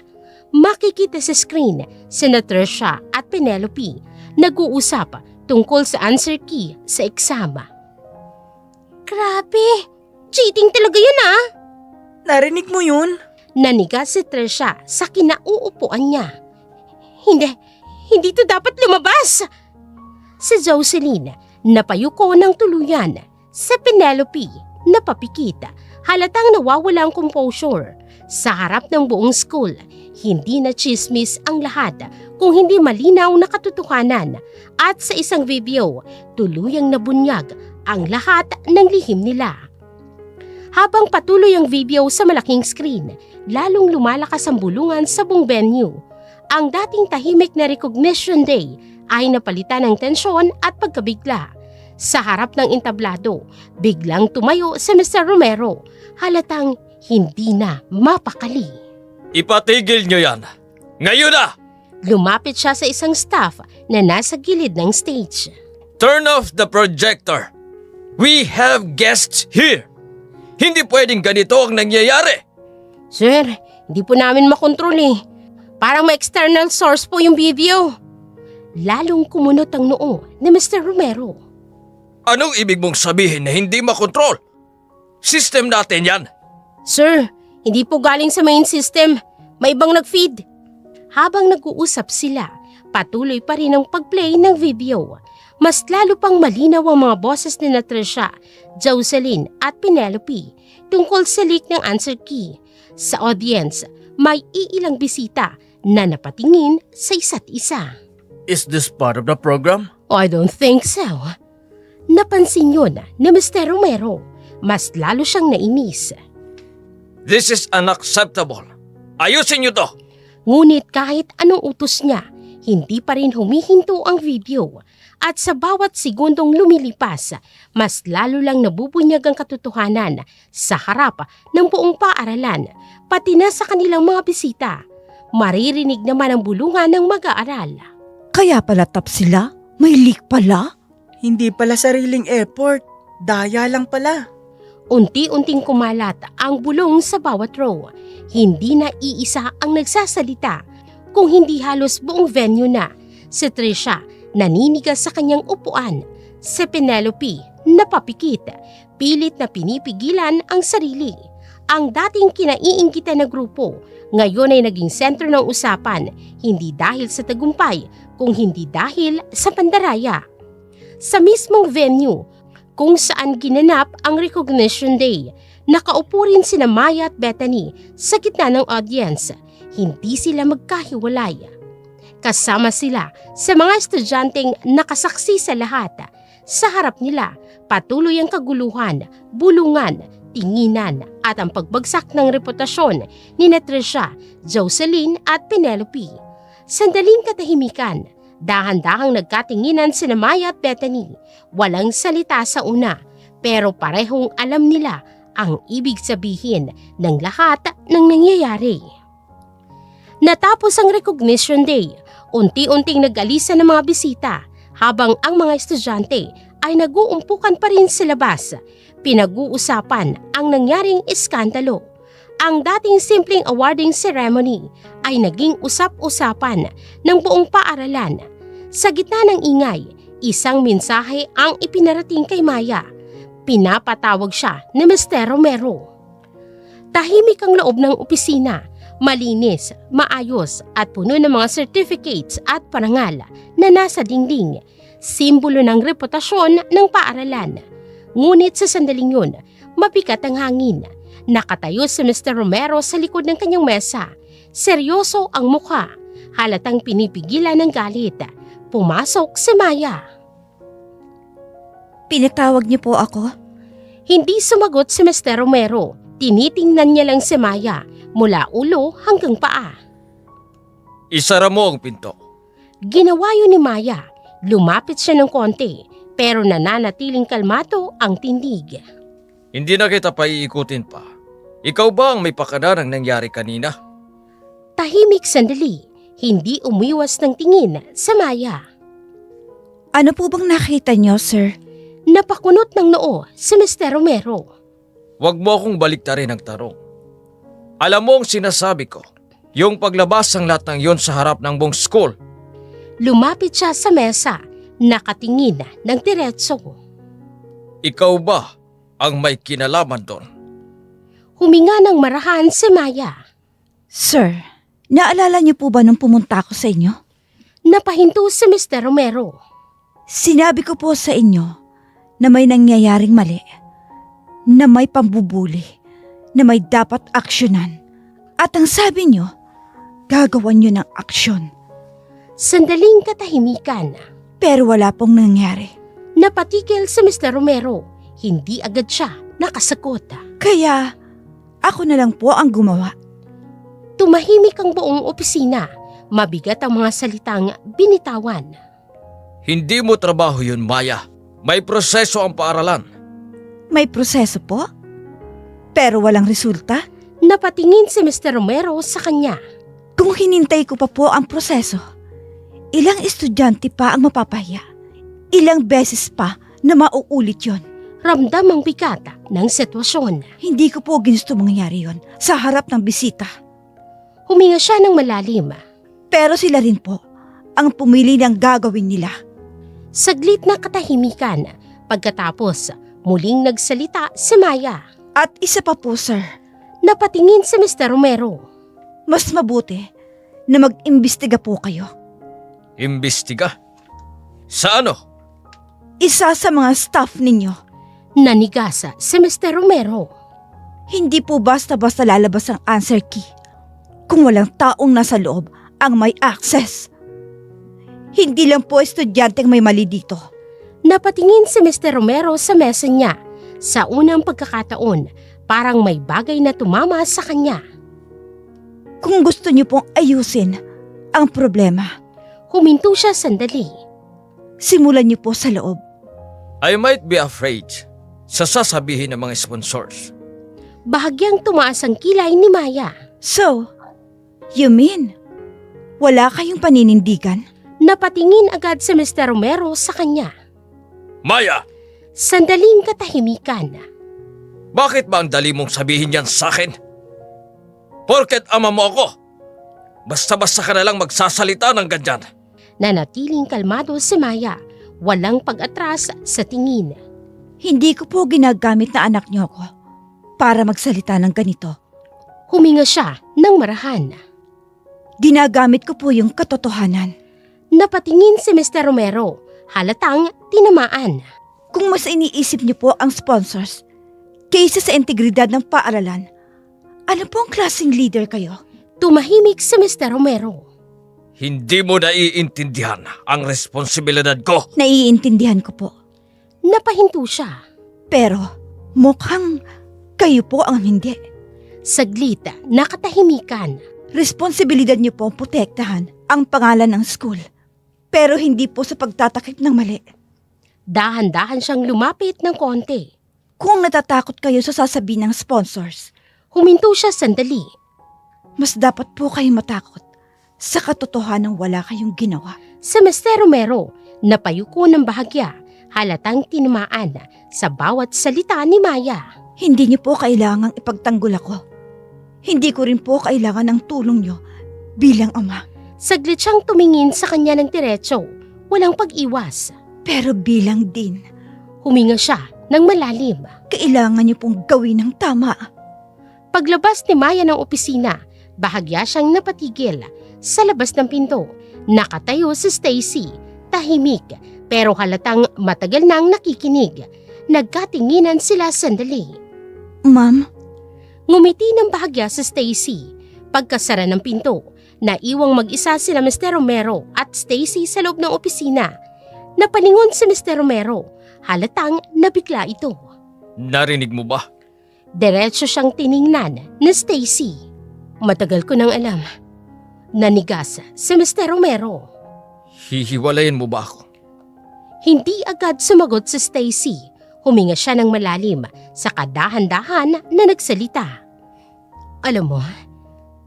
Makikita sa screen sina Trisha at Penelope nag-uusap tungkol sa answer key sa eksama. Grabe! Cheating talaga yun ah! Narinig mo yun? Naniga si Trisha sa kinauupuan niya. Hindi to dapat lumabas! Si Jocelyn, napayuko ng tuluyan. Si Penelope, napapikita, halatang nawawala ang composure. Sa harap ng buong school, hindi na chismis ang lahat kung hindi malinaw na katotohanan. At sa isang video, tuluyang nabunyag ang lahat ng lihim nila. Habang patuloy ang video sa malaking screen, lalong lumalakas ang bulungan sa buong venue. Ang dating tahimik na recognition day ay napalitan ng tensyon at pagkabigla. Sa harap ng entablado, biglang tumayo si Mr. Romero, halatang hindi na mapakali. Ipatigil nyo yan. Ngayon na! Lumapit siya sa isang staff na nasa gilid ng stage. Turn off the projector. We have guests here. Hindi pwedeng ganito ang nangyayari. Sir, hindi po namin makontrol eh. Parang may external source po yung video. Lalong kumunot ang noo ni Mr. Romero. Anong ibig mong sabihin na hindi makontrol? System natin yan. Sir, hindi po galing sa main system. May ibang nag-feed. Habang nag-uusap sila, patuloy pa rin ang pag-play ng video. Mas lalo pang malinaw ang mga boses ni Trisha, Jocelyn at Penelope tungkol sa leak ng answer key. Sa audience, may iilang bisita na napatingin sa isa't isa. Is this part of the program? I don't think so. Napansin yun ni Mr. Romero. Mas lalo siyang nainis. This is unacceptable. Ayusin nyo to. Ngunit kahit anong utos niya, hindi pa rin humihinto ang video. At sa bawat segundong lumilipas, mas lalo lang nabubunyag ang katotohanan sa harap ng buong paaralan, pati na sa kanilang mga bisita. Maririnig naman ang bulungan ng mag-aaral. Kaya pala top sila? May leak pala? Hindi pala sariling effort. Daya lang pala. Unti-unting kumalat ang bulong sa bawat row. Hindi na iisa ang nagsasalita, kung hindi halos buong venue na. Si Trisha, naninigas sa kanyang upuan. Si Penelope, napapikit. Pilit na pinipigilan ang sarili. Ang dating kinaiinggitan na grupo, ngayon ay naging sentro ng usapan, hindi dahil sa tagumpay, kung hindi dahil sa pandaraya. Sa mismong venue, kung saan ginanap ang Recognition Day, nakaupo rin sina Maya at Bethany sa gitna ng audience. Hindi sila magkahiwalay. Kasama sila sa mga estudyanteng nakasaksi sa lahat. Sa harap nila, patuloy ang kaguluhan, bulungan, tinginan at ang pagbagsak ng reputasyon ni Trisha, Jocelyn at Penelope. Sandaling katahimikan, dahan-dahang nagkatinginan sina Maya at Bethany. Walang salita sa una, pero parehong alam nila ang ibig sabihin ng lahat ng nangyayari. Natapos ang Recognition Day, unti-unting nag-alisa ng mga bisita habang ang mga estudyante ay nag-uumpukan pa rin sa labas. Pinag-uusapan ang nangyaring iskandalo. Ang dating simpleng awarding ceremony ay naging usap-usapan ng buong paaralan. Sa gitna ng ingay, isang mensahe ang ipinarating kay Maya. Pinapatawag siya ni Mr. Romero. Tahimik ang loob ng opisina, malinis, maayos at puno ng mga certificates at parangal na nasa dingding, simbolo ng reputasyon ng paaralan. Ngunit sa sandaling yun, mabigat ang hangin. Nakatayo si Mr. Romero sa likod ng kanyang mesa. Seryoso ang mukha. Halatang pinipigilan ng galit. Pumasok si Maya. Pinatawag niyo po ako? Hindi sumagot si Mr. Romero. Tinitingnan niya lang si Maya mula ulo hanggang paa. Isara mo ang pinto. Ginawa yun ni Maya. Lumapit siya ng konti pero nananatiling kalmado ang tindig. Hindi na kita paiikutin pa. Ikaw ba ang may pakana ng nangyari kanina? Tahimik sandali. Hindi umiwas ng tingin sa Maya. Ano po bang nakita niyo, sir? Napakunot ng noo si Mr. Romero. Huwag mo akong baliktarin ang tarong. Alam mo ang sinasabi ko. Yung paglabas ng lahat ng yon sa harap ng buong school. Lumapit siya sa mesa. Nakatingin ng diretso. Ikaw ba ang may kinalaman doon? Huminga ng marahan si Maya. Sir, naalala niyo po ba nung pumunta ako sa inyo? Napahinto si Mr. Romero. Sinabi ko po sa inyo na may nangyayaring mali, na may pambubuli, na may dapat aksyonan. At ang sabi niyo, gagawan niyo ng aksyon. Sandaling katahimikan. Pero wala pong nangyari. Napatigil si Mr. Romero. Hindi agad siya nakasagot. Kaya, ako na lang po ang gumawa. Tumahimik ang buong opisina. Mabigat ang mga salitang binitawan. Hindi mo trabaho yun, Maya. May proseso ang paaralan. May proseso po? Pero walang resulta? Napatingin si Mr. Romero sa kanya. Kung hinintay ko pa po ang proseso, ilang estudyante pa ang mapapahiya? Ilang beses pa na mauulit yon? Ramdam ang bigat ng sitwasyon. Hindi ko po ginusto mangyari yon sa harap ng bisita. Huminga siya ng malalim. Pero sila rin po ang pumili ng gagawin nila. Saglit na katahimikan. Pagkatapos, muling nagsalita si Maya. At isa pa po, sir, Napatingin si Mr. Romero. mas mabuti na mag-imbestiga po kayo. Imbestiga? Sa ano? Isa sa mga staff ninyo, Nanigasa si Mr. Romero. hindi po basta-basta lalabas ang answer key kung walang taong nasa loob ang may access. Hindi lang po estudyanteng may mali dito. Napatingin si Mr. Romero sa mesa niya. Sa unang pagkakataon, parang may bagay na tumama sa kanya. Kung gusto niyo pong ayusin ang problema, Huminto siya sandali. simulan niyo po sa loob. I might be afraid sa sasabihin ng mga sponsors. Bahagyang tumaas ang kilay ni Maya. So, you mean, wala kayong paninindigan? Napatingin agad si Mr. Romero sa kanya. Maya, Sandaling katahimikan. bakit ba ang dali mong sabihin yan sa akin? Porket ama mo ako. Basta-basta ka na lang magsasalita ng ganyan. Nanatiling kalmado si Maya. Walang pag-atras sa tingin. Hindi ko po ginagamit na anak niyo ako para magsalita ng ganito. Huminga siya ng marahan. Ginagamit ko po yung katotohanan. Napatingin si Mr. Romero. Halatang tinamaan. Kung mas iniisip niyo po ang sponsors kaysa sa integridad ng paaralan, ano pong klaseng leader kayo? Tumahimik si Mr. Romero. Hindi mo naiintindihan ang responsibilidad ko. Naiintindihan ko po. Napahinto siya. Pero mukhang kayo po ang hindi. Saglit, nakatahimikan. Responsibilidad niyo po ang protektahan ang pangalan ng school. Pero hindi po sa pagtatakip ng mali. Dahan-dahan siyang lumapit ng konti. Kung natatakot kayo sa sasabihin ng sponsors, Huminto siya sandali. mas dapat po kayong matakot sa katotohanan wala kayong ginawa. Sa Mr. Romero, napayuko ng bahagya, halatang tinamaan sa bawat salita ni Maya. Hindi niyo po kailangang ipagtanggol ako. Hindi ko rin po kailangan ng tulong niyo bilang ama. Saglit siyang tumingin sa kanya ng diretso, walang pag-iwas. Pero bilang din, Huminga siya ng malalim. kailangan niyo pong gawin ng tama. Paglabas ni Maya ng opisina, bahagya siyang napatigil. Sa labas ng pinto, nakatayo si Stacy, tahimik, pero halatang matagal nang nakikinig. Nagkatinginan sila sandali. Ma'am, Ngumiti ng bahagya si Stacy. Pagkasara ng pinto, naiwang mag-isa sila Mr. Romero at Stacy sa loob ng opisina. Napalingon si Mr. Romero. Halatang nabigla ito. Narinig mo ba? Diretso siyang tiningnan ni Stacy. Matagal ko nang alam. Nanigas si Mr. Romero. Hihiwalayin mo ba ako? Hindi agad sumagot si Stacy. Huminga siya ng malalim sa dahan-dahan na nagsalita. Alam mo,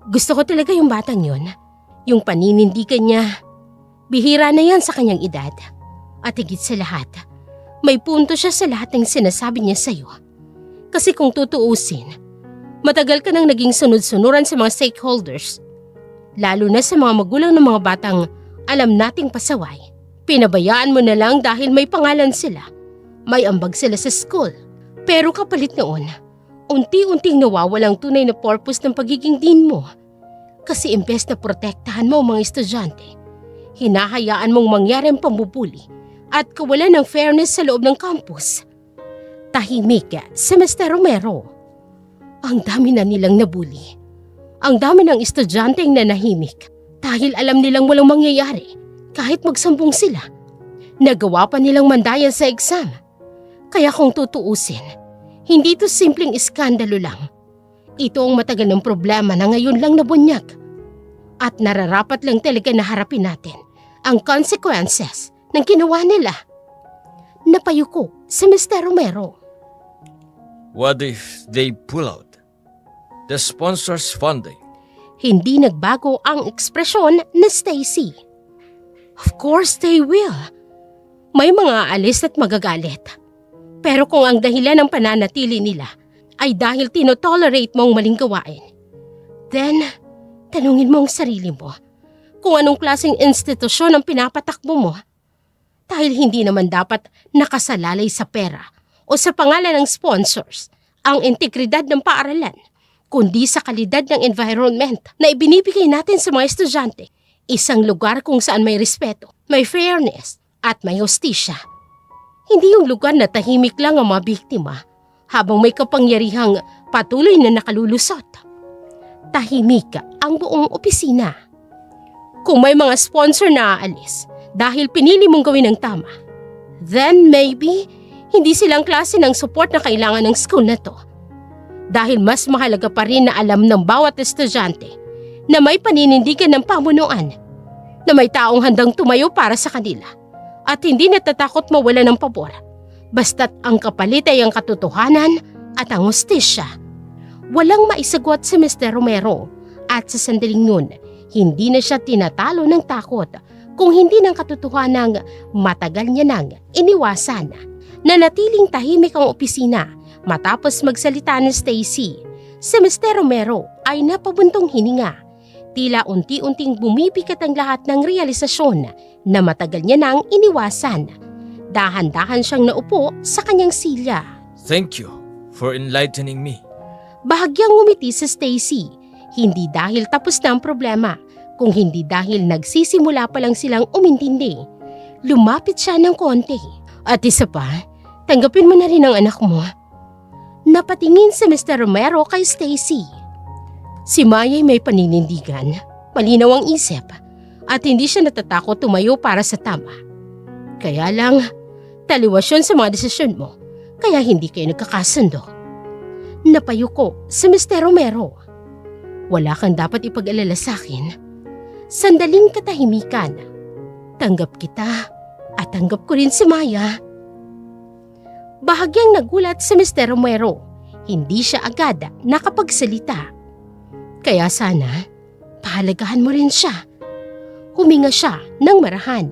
gusto ko talaga yung batang yon. Yung paninindigan niya. Bihira na yan sa kanyang edad. At higit sa lahat, may punto siya sa lahat ng sinasabi niya sa'yo. Kasi kung tutuusin, matagal ka nang naging sunod-sunuran sa mga stakeholders. Lalo na sa mga magulang ng mga batang alam nating pasaway. Pinabayaan mo na lang dahil may pangalan sila. May ambag sila sa school. Pero kapalit noon, unti-unting nawawalang tunay na purpose ng pagiging dean mo. Kasi imbes na protektahan mo ang mga estudyante, hinahayaan mong mangyari ang pambubuli at kawalan ng fairness sa loob ng campus. Tahimik si Mr. Romero. Ang dami na nilang nabuli. Ang dami ng estudyanteng nanahimik dahil alam nilang walang mangyayari kahit magsambong sila. Nagawa pa nilang mandayan sa exam. Kaya kung tutuusin, hindi ito simpleng iskandalo lang. Ito ang matagal ng problema na ngayon lang nabunyag. At nararapat lang talaga na harapin natin ang consequences ng ginawa nila. Napayuko si Mr. Romero. What if they pull out the sponsor's funding? Hindi nagbago ang ekspresyon ni Stacy. Of course they will. May mga aalis at magagalit. Pero kung ang dahilan ng pananatili nila ay dahil tinotolerate mo ang maling gawain, then tanungin mo ang sarili mo kung anong klaseng institusyon ang pinapatakbo mo. Dahil hindi naman dapat nakasalalay sa pera o sa pangalan ng sponsors ang integridad ng paaralan, kundi sa kalidad ng environment na ibinibigay natin sa mga estudyante. Isang lugar kung saan may respeto, may fairness at may hustisya. Hindi yung lugar na tahimik lang ang mga biktima habang may kapangyarihang patuloy na nakalulusot. Tahimik ang buong opisina. Kung may mga sponsor na aalis dahil pinili mong gawin ang tama, then maybe hindi silang klase ng support na kailangan ng school na to. Dahil mas mahalaga pa rin na alam ng bawat estudyante na may paninindigan ng pamunuan, na may taong handang tumayo para sa kanila at hindi natatakot mawala ng pabor basta't ang kapalit ay ang katotohanan at ang hustisya. Walang maisagot si Mr. Romero at sa sandaling yun, hindi na siya tinatalo ng takot kung hindi ng katotohanang matagal niya nang iniwasan. Nanatiling tahimik ang opisina matapos magsalita ni Stacy. Si Mr. Romero ay napabuntong hininga. Tila unti-unting bumibigat ang lahat ng realisasyon na matagal niya nang iniwasan. Dahan-dahan siyang naupo sa kanyang silya. Thank you for enlightening me. Bahagyang ngumiti si Stacy. Hindi dahil tapos na ang problema, kung hindi dahil nagsisimula pa lang silang umintindi. Lumapit siya ng konti. At isa pa, tanggapin mo na rin ang anak mo. Napatingin si Mr. Romero kay Stacy. Si Maya'y may paninindigan, malinaw ang isip, at hindi siya natatakot tumayo para sa tama. Kaya lang, taliwas yun sa mga desisyon mo, kaya hindi kayo nagkakasundo. Napayuko si Mr. Romero. Wala kang dapat ipag-alala sa akin. Sandaling katahimikan. Tanggap kita at tanggap ko rin si Maya. Bahagyang nagulat si Mr. Romero. Hindi siya agad nakapagsalita. Kaya sana, pahalagahan mo rin siya. Huminga siya ng marahan.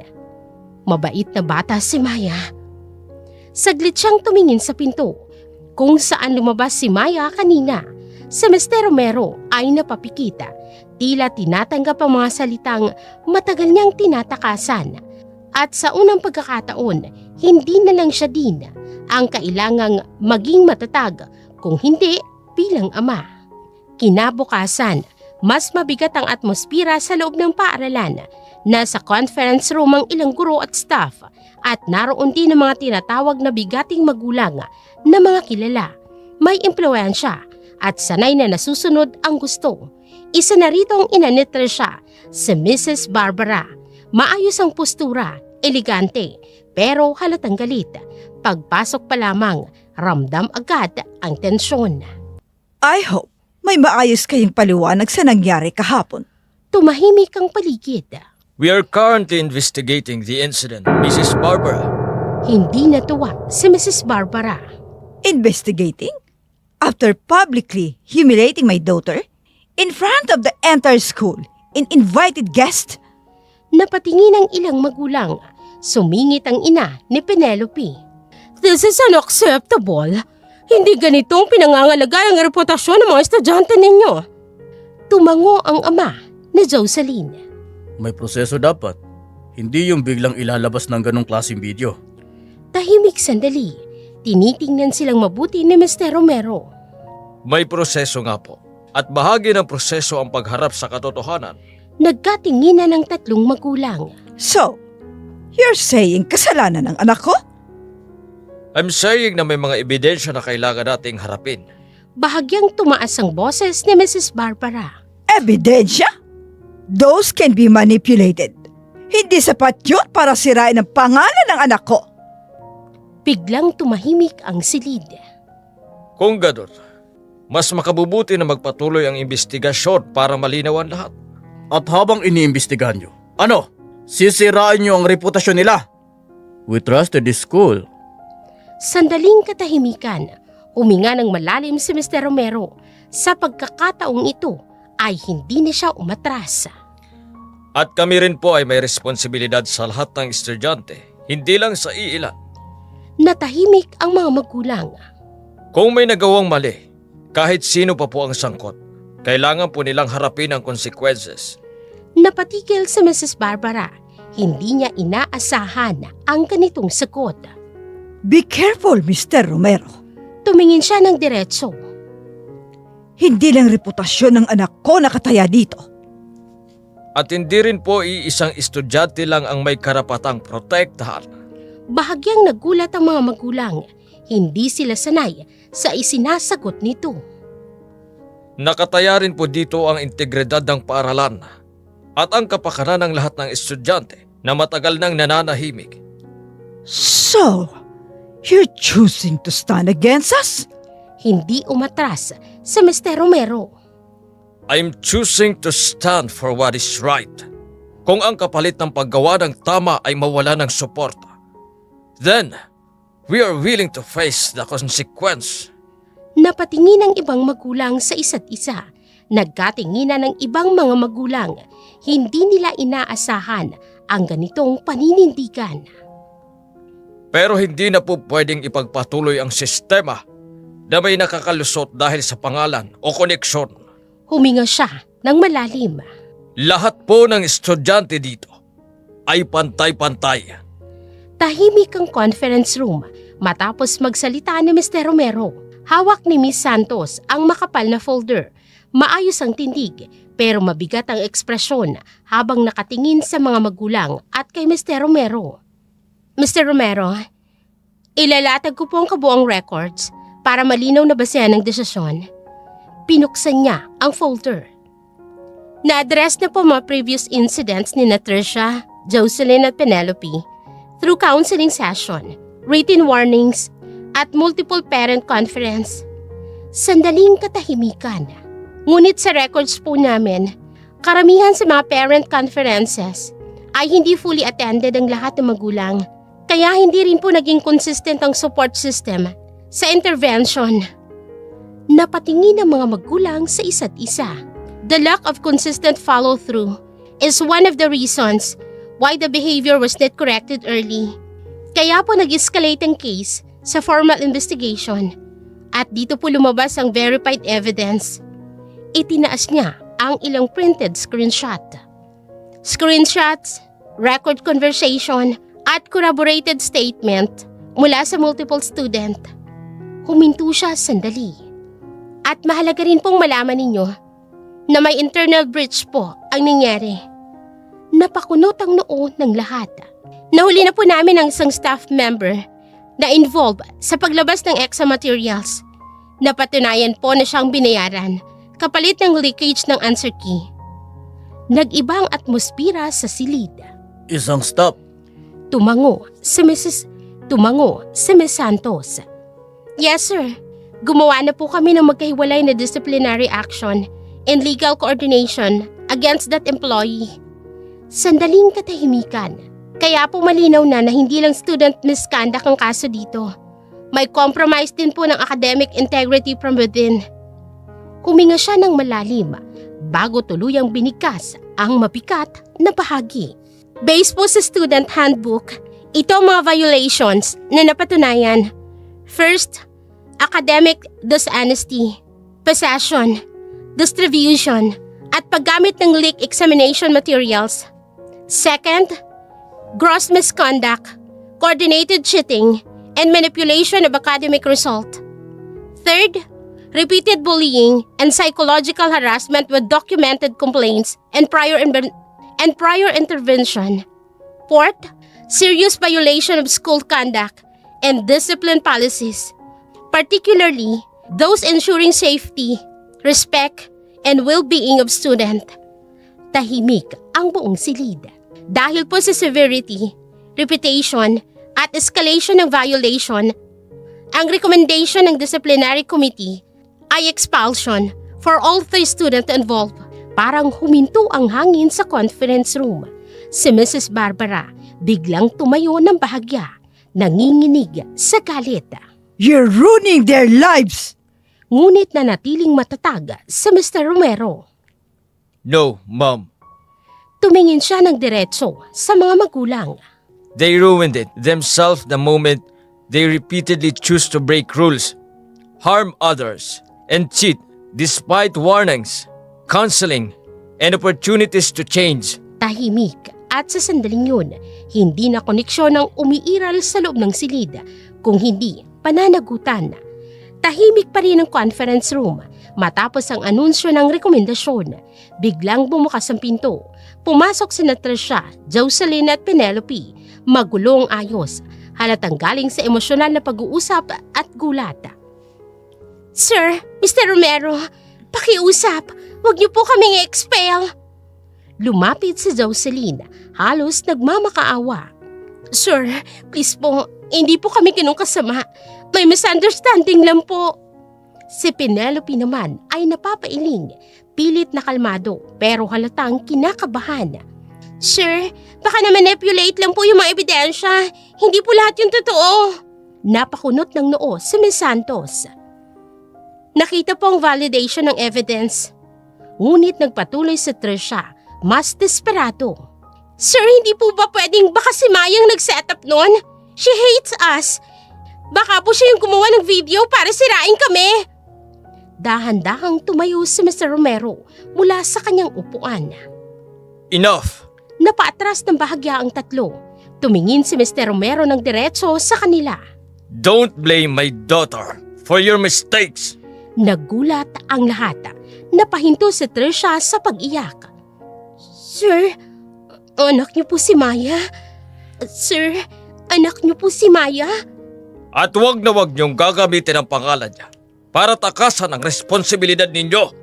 Mabait na bata si Maya. Saglit siyang tumingin sa pinto. Kung saan lumabas si Maya kanina, si Mr. Romero ay napapikita. Tila tinatanggap ang mga salitang matagal niyang tinatakasan. At sa unang pagkakataon, hindi na lang siya din ang kailangang maging matatag, kung hindi bilang ama. Kinabukasan, mas mabigat ang atmosphere sa loob ng paaralan. Nasa conference room ang ilang guro at staff at naroon din ang mga tinatawag na bigating magulang na mga kilala, may impluwensya at sanay na nasusunod ang gusto. Isa na rito ang ina ni Trisha, si Mrs. Barbara. Maayos ang postura, elegante, pero halatang galit. Pagpasok pa lamang, ramdam agad ang tensyon. I hope may maayos kayong paliwanag sa nangyari kahapon. Tumahimik ang paligid. We are currently investigating the incident, Mrs. Barbara. Hindi natuwa si Mrs. Barbara. Investigating? After publicly humiliating my daughter? In front of the entire school? In invited guests? Napatingin ang ilang magulang. Sumingit ang ina ni Penelope. This is unacceptable. Hindi ganitong pinangangalagay ang reputasyon ng mga estudyante ninyo. Tumango ang ama ni Jocelyn. May proseso dapat. Hindi yung biglang ilalabas ng ganong klaseng video. Tahimik sandali. Tinitingnan silang mabuti ni Mr. Romero. May proseso nga po. At bahagi ng proseso ang pagharap sa katotohanan. Nagkatinginan ng tatlong magulang. So, you're saying kasalanan ng anak ko? I'm saying na may mga ebidensya na kailangan nating harapin. Bahagyang tumaas ang boses ni Mrs. Barbara. Ebidensya? Those can be manipulated. Hindi sapat yun para sirain ang pangalan ng anak ko. Biglang tumahimik ang silid. Kung ganun, mas makabubuti na magpatuloy ang investigasyon para malinawan lahat. At habang iniimbestigahan nyo, ano? Sisirain nyo ang reputasyon nila? We trusted this school. Sandaling katahimikan, huminga ng malalim si Mr. Romero. Sa pagkakataong ito ay hindi na siya umatras. At kami rin po ay may responsibilidad sa lahat ng estudyante, hindi lang sa iilan. Natahimik ang mga magulang. Kung may nagawang mali, kahit sino pa po ang sangkot, kailangan po nilang harapin ang consequences. Napatigil si Mrs. Barbara. Hindi niya inaasahan ang ganitong sagot. Be careful, Mr. Romero. Tumingin siya ng diretso. Hindi lang reputasyon ng anak ko nakataya dito. At hindi rin po iisang estudyante lang ang may karapatang protektahan. Bahagyang nagulat ang mga magulang. Hindi sila sanay sa isinasagot nito. Nakataya rin po dito ang integridad ng paaralan at ang kapakanan ng lahat ng estudyante na matagal nang nananahimik. So, you're choosing to stand against us? Hindi umatras si Mr. Romero. I'm choosing to stand for what is right. Kung ang kapalit ng paggawa ng tama ay mawala ng suporta, then we are willing to face the consequence. Napatingin ang ibang magulang sa isa't isa. Nagkatinginan ng ibang mga magulang. Hindi nila inaasahan ang ganitong paninindigan. Pero hindi na po pwedeng ipagpatuloy ang sistema na may nakakalusot dahil sa pangalan o koneksyon. Huminga siya ng malalim. Lahat po ng estudyante dito ay pantay-pantay. Tahimik ang conference room matapos magsalita ni Mr. Romero. Hawak ni Miss Santos ang makapal na folder. Maayos ang tindig pero mabigat ang ekspresyon habang nakatingin sa mga magulang at kay Mr. Romero. Mr. Romero, ilalatag ko po ang kabuang records para malinaw na basehan ng desisyon. Pinuksan niya ang folder. Na-address na po mga previous incidents ni Trisha, Jocelyn at Penelope through counseling session, written warnings, at multiple parent conference. Sandaling katahimikan. Ngunit sa records po namin, karamihan sa mga parent conferences ay hindi fully attended ang lahat ng magulang. Kaya hindi rin po naging consistent ang support system sa intervention. Napatingin ang mga magulang sa isa't isa. The lack of consistent follow-through is one of the reasons why the behavior was not corrected early. Kaya po nag-escalate ang case sa formal investigation at dito po lumabas ang verified evidence. Itinaas niya ang ilang printed screenshot. Screenshots, record conversation, at corroborated statement mula sa multiple student. Huminto siya sandali. At mahalaga rin pong malaman ninyo na may internal breach po ang nangyari. Napakunot ang noo ng lahat. Nahuli na po namin ang isang staff member na involved sa paglabas ng exam materials. Napatunayan po na siyang binayaran kapalit ng leakage ng answer key. Nag-iba ang atmospira sa silid. Isang stop. Tumango si Miss Santos. Yes sir, gumawa na po kami ng magkahiwalay na disciplinary action and legal coordination against that employee. Sandaling katahimikan. Kaya po malinaw na hindi lang student misconduct ang kaso dito. May compromise din po ng academic integrity from within. Huminga siya ng malalim bago tuluyang binigkas ang mabigat na bahagi. Based po sa student handbook, ito ang mga violations na napatunayan. First, academic dishonesty, possession, distribution, at paggamit ng leak examination materials. Second, gross misconduct, coordinated cheating, and manipulation of academic result. Third, repeated bullying and psychological harassment with documented complaints and prior intervention. Fourth, serious violation of school conduct and discipline policies, particularly those ensuring safety, respect, and well-being of student. Tahimik ang buong silid. Dahil po sa severity, reputation, at escalation ng violation, ang recommendation ng disciplinary committee ay expulsion for all 3 students involved. Parang huminto ang hangin sa conference room. Si Mrs. Barbara biglang tumayo ng bahagya, nanginginig sa galit. You're ruining their lives! Ngunit nanatiling matatag si Mr. Romero. No, Mom. Tumingin siya ng diretso sa mga magulang. They ruined it themselves the moment they repeatedly choose to break rules, harm others, and cheat despite warnings, counseling, and opportunities to change. Tahimik at sa sandaling yun, hindi na koneksyon ang umiiral sa loob ng silid, kung hindi pananagutan. Tahimik pa rin ang conference room matapos ang anunsyo ng rekomendasyon. Biglang bumukas ang pinto. Pumasok sina Trisha, Jocelyn at Penelope. Magulong ayos, halatang galing sa emosyonal na pag-uusap at gulat. Sir, Mr. Romero, pakiusap, huwag niyo po kaming i-expel. Lumapit si Jocelyn, halos nagmamakaawa. Sir, please po, hindi po kami kinukasama. May misunderstanding lang po. Si Penelope naman ay napapailing, pilit na kalmado pero halatang kinakabahan. Sir, baka na-manipulate lang po yung mga ebidensya. Hindi po lahat yung totoo. Napakunot ng noo si Ms. Santos. Nakita po ang validation ng evidence. Ngunit nagpatuloy si Trisha, mas desperado. Sir, hindi po ba pwedeng baka si Mayang nag-setup nun? She hates us. Baka po siya yung gumawa ng video para sirain kami. Dahan-dahang tumayo si Mr. Romero mula sa kanyang upuan. Enough! Napaatras ng bahagya ang tatlo. Tumingin si Mr. Romero ng diretso sa kanila. Don't blame my daughter for your mistakes. Nagulat ang lahat. Napahinto si Trisha sa pag-iyak. Sir, anak niyo po si Maya. Sir, anak niyo po si Maya. At huwag na huwag niyong gagamitin ang pangalan niya para takasan ang responsibilidad ninyo.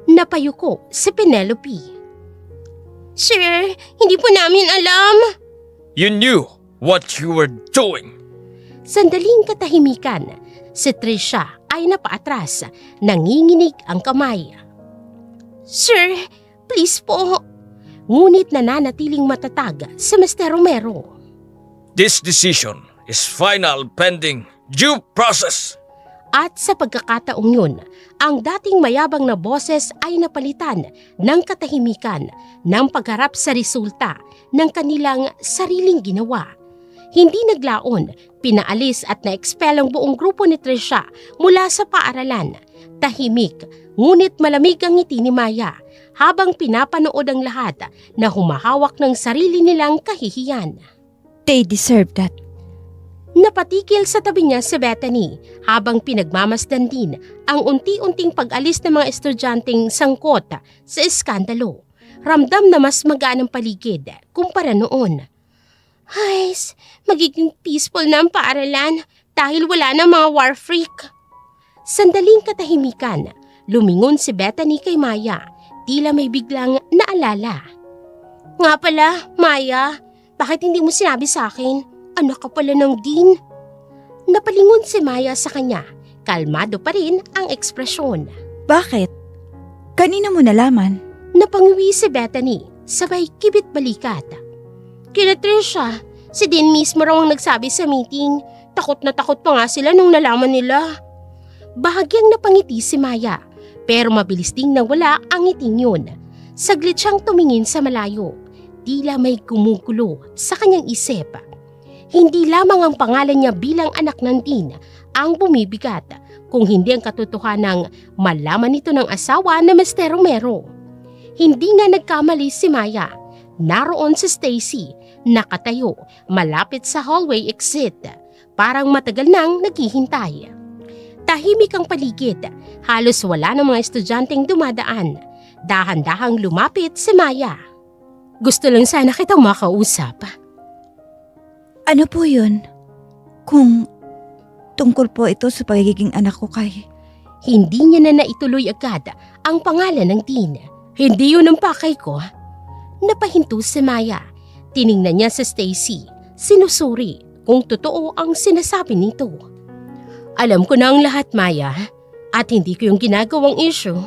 Napayuko si Penelope. Sir, hindi po namin alam. You knew what you were doing. Sandaling katahimikan, si Trisha ay napaatras, nanginginig ang kamay. Sir, please po. Ngunit nananatiling matatag si Mr. Romero. This decision is final pending due process. At sa pagkakataong yun, ang dating mayabang na boses ay napalitan ng katahimikan ng pagharap sa resulta ng kanilang sariling ginawa. Hindi naglaon, pinaalis at na-expel ang buong grupo ni Trisha mula sa paaralan. Tahimik, ngunit malamig ang ngiti ni Maya habang pinapanood ang lahat na humahawak ng sarili nilang kahihiyan. They deserve that. Napatikil sa tabi niya si Bethany habang pinagmamasdan din ang unti-unting pag-alis ng mga estudyanteng sangkot sa iskandalo. Ramdam na mas magaan ang paligid kumpara noon. Hays, magiging peaceful na ang paaralan dahil wala na mga war freak. Sandaling katahimikan, lumingon si Bethany kay Maya, tila may biglang naalala. Nga pala, Maya, bakit hindi mo sinabi sa akin? Anak ka pala ng Dean. Napalingon si Maya sa kanya, kalmado pa rin ang ekspresyon. Bakit? Kanina mo nalaman? Napangiwi si Bethany, sabay kibit balikat. Kila Trisha, si Dean mismo raw ang nagsabi sa meeting. Takot na takot pa nga sila nung nalaman nila. Bahagyang napangiti si Maya, pero mabilis ding nawala ang ngiting yun. Saglit siyang tumingin sa malayo, tila may gumugulo sa kanyang isip. Hindi lamang ang pangalan niya bilang anak ng Dean ang bumibigat, kung hindi ang katotohanang malaman nito ng asawa na Mr. Romero. Hindi nga nagkamali si Maya. Naroon si Stacy, nakatayo, malapit sa hallway exit. Parang matagal nang naghihintay. Tahimik ang paligid, halos wala ng mga estudyanteng dumadaan. Dahan-dahang lumapit si Maya. Gusto lang sana kitang makausap. Ano po yun? Kung tungkol po ito sa pagiging anak ko kay... Hindi niya na naituloy agad ang pangalan ng Dean. Hindi yun ang pakay ko. Napahinto si Maya. Tiningnan niya sa Stacy. Sinusuri kung totoo ang sinasabi nito. Alam ko na ang lahat, Maya, at hindi ko yung ginagawang issue.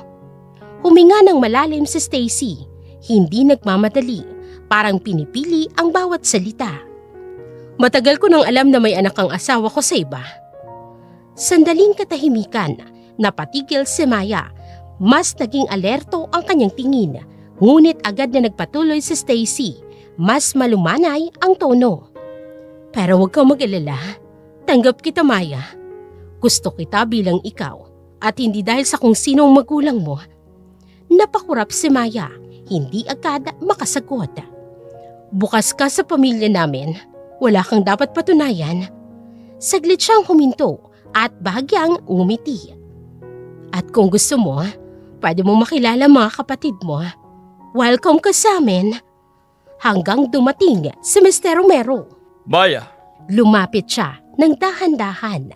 Huminga ng malalim si Stacy. Hindi nagmamadali. Parang pinipili ang bawat salita. Matagal ko nang alam na may anak ang asawa ko sa iba. Sandaling katahimikan, napatigil si Maya. Mas naging alerto ang kanyang tingin. Ngunit agad na nagpatuloy si Stacy. Mas malumanay ang tono. Pero huwag kang mag-alala. Tanggap kita, Maya. Gusto kita bilang ikaw. At hindi dahil sa kung sino ang magulang mo. Napakurap si Maya. Hindi agad makasagot. Bukas ka sa pamilya namin. Wala kang dapat patunayan. Saglit siyang huminto at bahagyang ngumiti. At kung gusto mo, pwede mo makilala mga kapatid mo. Welcome ka sa amin. Hanggang dumating si Mr. Romero. Maya, Lumapit siya ng dahan-dahan.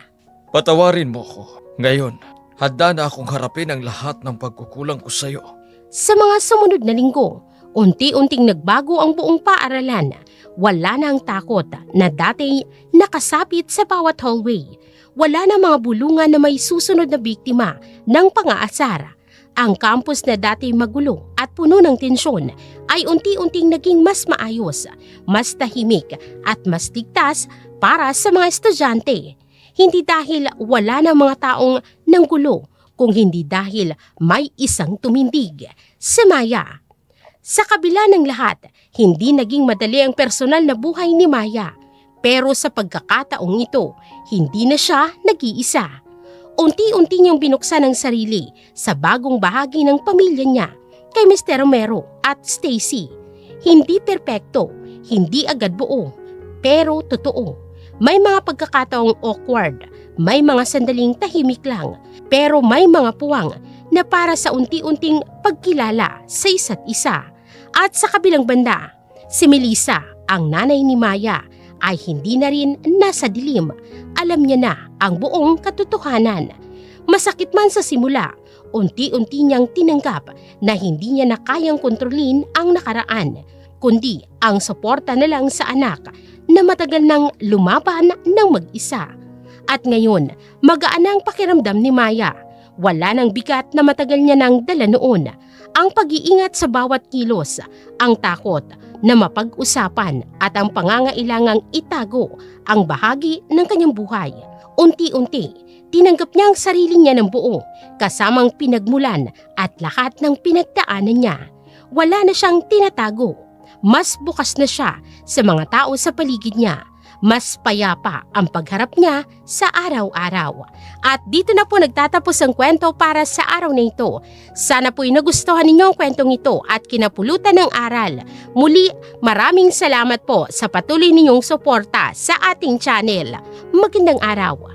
patawarin mo ko. Ngayon, handa na akong harapin ang lahat ng pagkukulang ko sa'yo. Sa mga sumunod na linggo, unti-unting nagbago ang buong paaralan. Wala na ang takot na dati nakasapit sa bawat hallway. Wala na mga bulungan na may susunod na biktima ng pang-aasar. Ang campus na dati magulo at puno ng tensyon ay unti-unting naging mas maayos, mas tahimik at mas ligtas para sa mga estudyante. Hindi dahil wala na mga taong nanggulo, kung hindi dahil may isang tumindig, si Maya. Sa kabila ng lahat, hindi naging madali ang personal na buhay ni Maya. Pero sa pagkakataong ito, hindi na siya nag-iisa. Unti-unti niyang binuksan ang sarili sa bagong bahagi ng pamilya niya kay Mr. Romero at Stacy. Hindi perpekto, hindi agad buo, pero totoo. May mga pagkakataong awkward, may mga sandaling tahimik lang, pero may mga puwang na para sa unti-unting pagkilala sa isa't isa. At sa kabilang banda, si Melissa, ang nanay ni Maya, ay hindi na rin nasa dilim. Alam niya na ang buong katotohanan. Masakit man sa simula, unti-unti niyang tinanggap na hindi niya na kayang kontrolin ang nakaraan, kundi ang suporta na lang sa anak na matagal nang lumaban ng mag-isa. At ngayon, magaan ang pakiramdam ni Maya. Wala nang bigat na matagal niya nang dala noon. Ang pag-iingat sa bawat kilos, ang takot na mapag-usapan at ang pangangailangang itago ang bahagi ng kanyang buhay. Unti-unti, tinanggap niya ang sarili niya ng buo, kasamang pinagmulan at lahat ng pinagdaanan niya. Wala na siyang tinatago. Mas bukas na siya sa mga tao sa paligid niya. Mas payapa ang pagharap niya sa araw-araw. At dito na po nagtatapos ang kwento para sa araw na ito. Sana po'y nagustuhan ninyo ang kwentong ito at kinapulutan ng aral. Muli, maraming salamat po sa patuloy ninyong suporta sa ating channel. Magandang araw.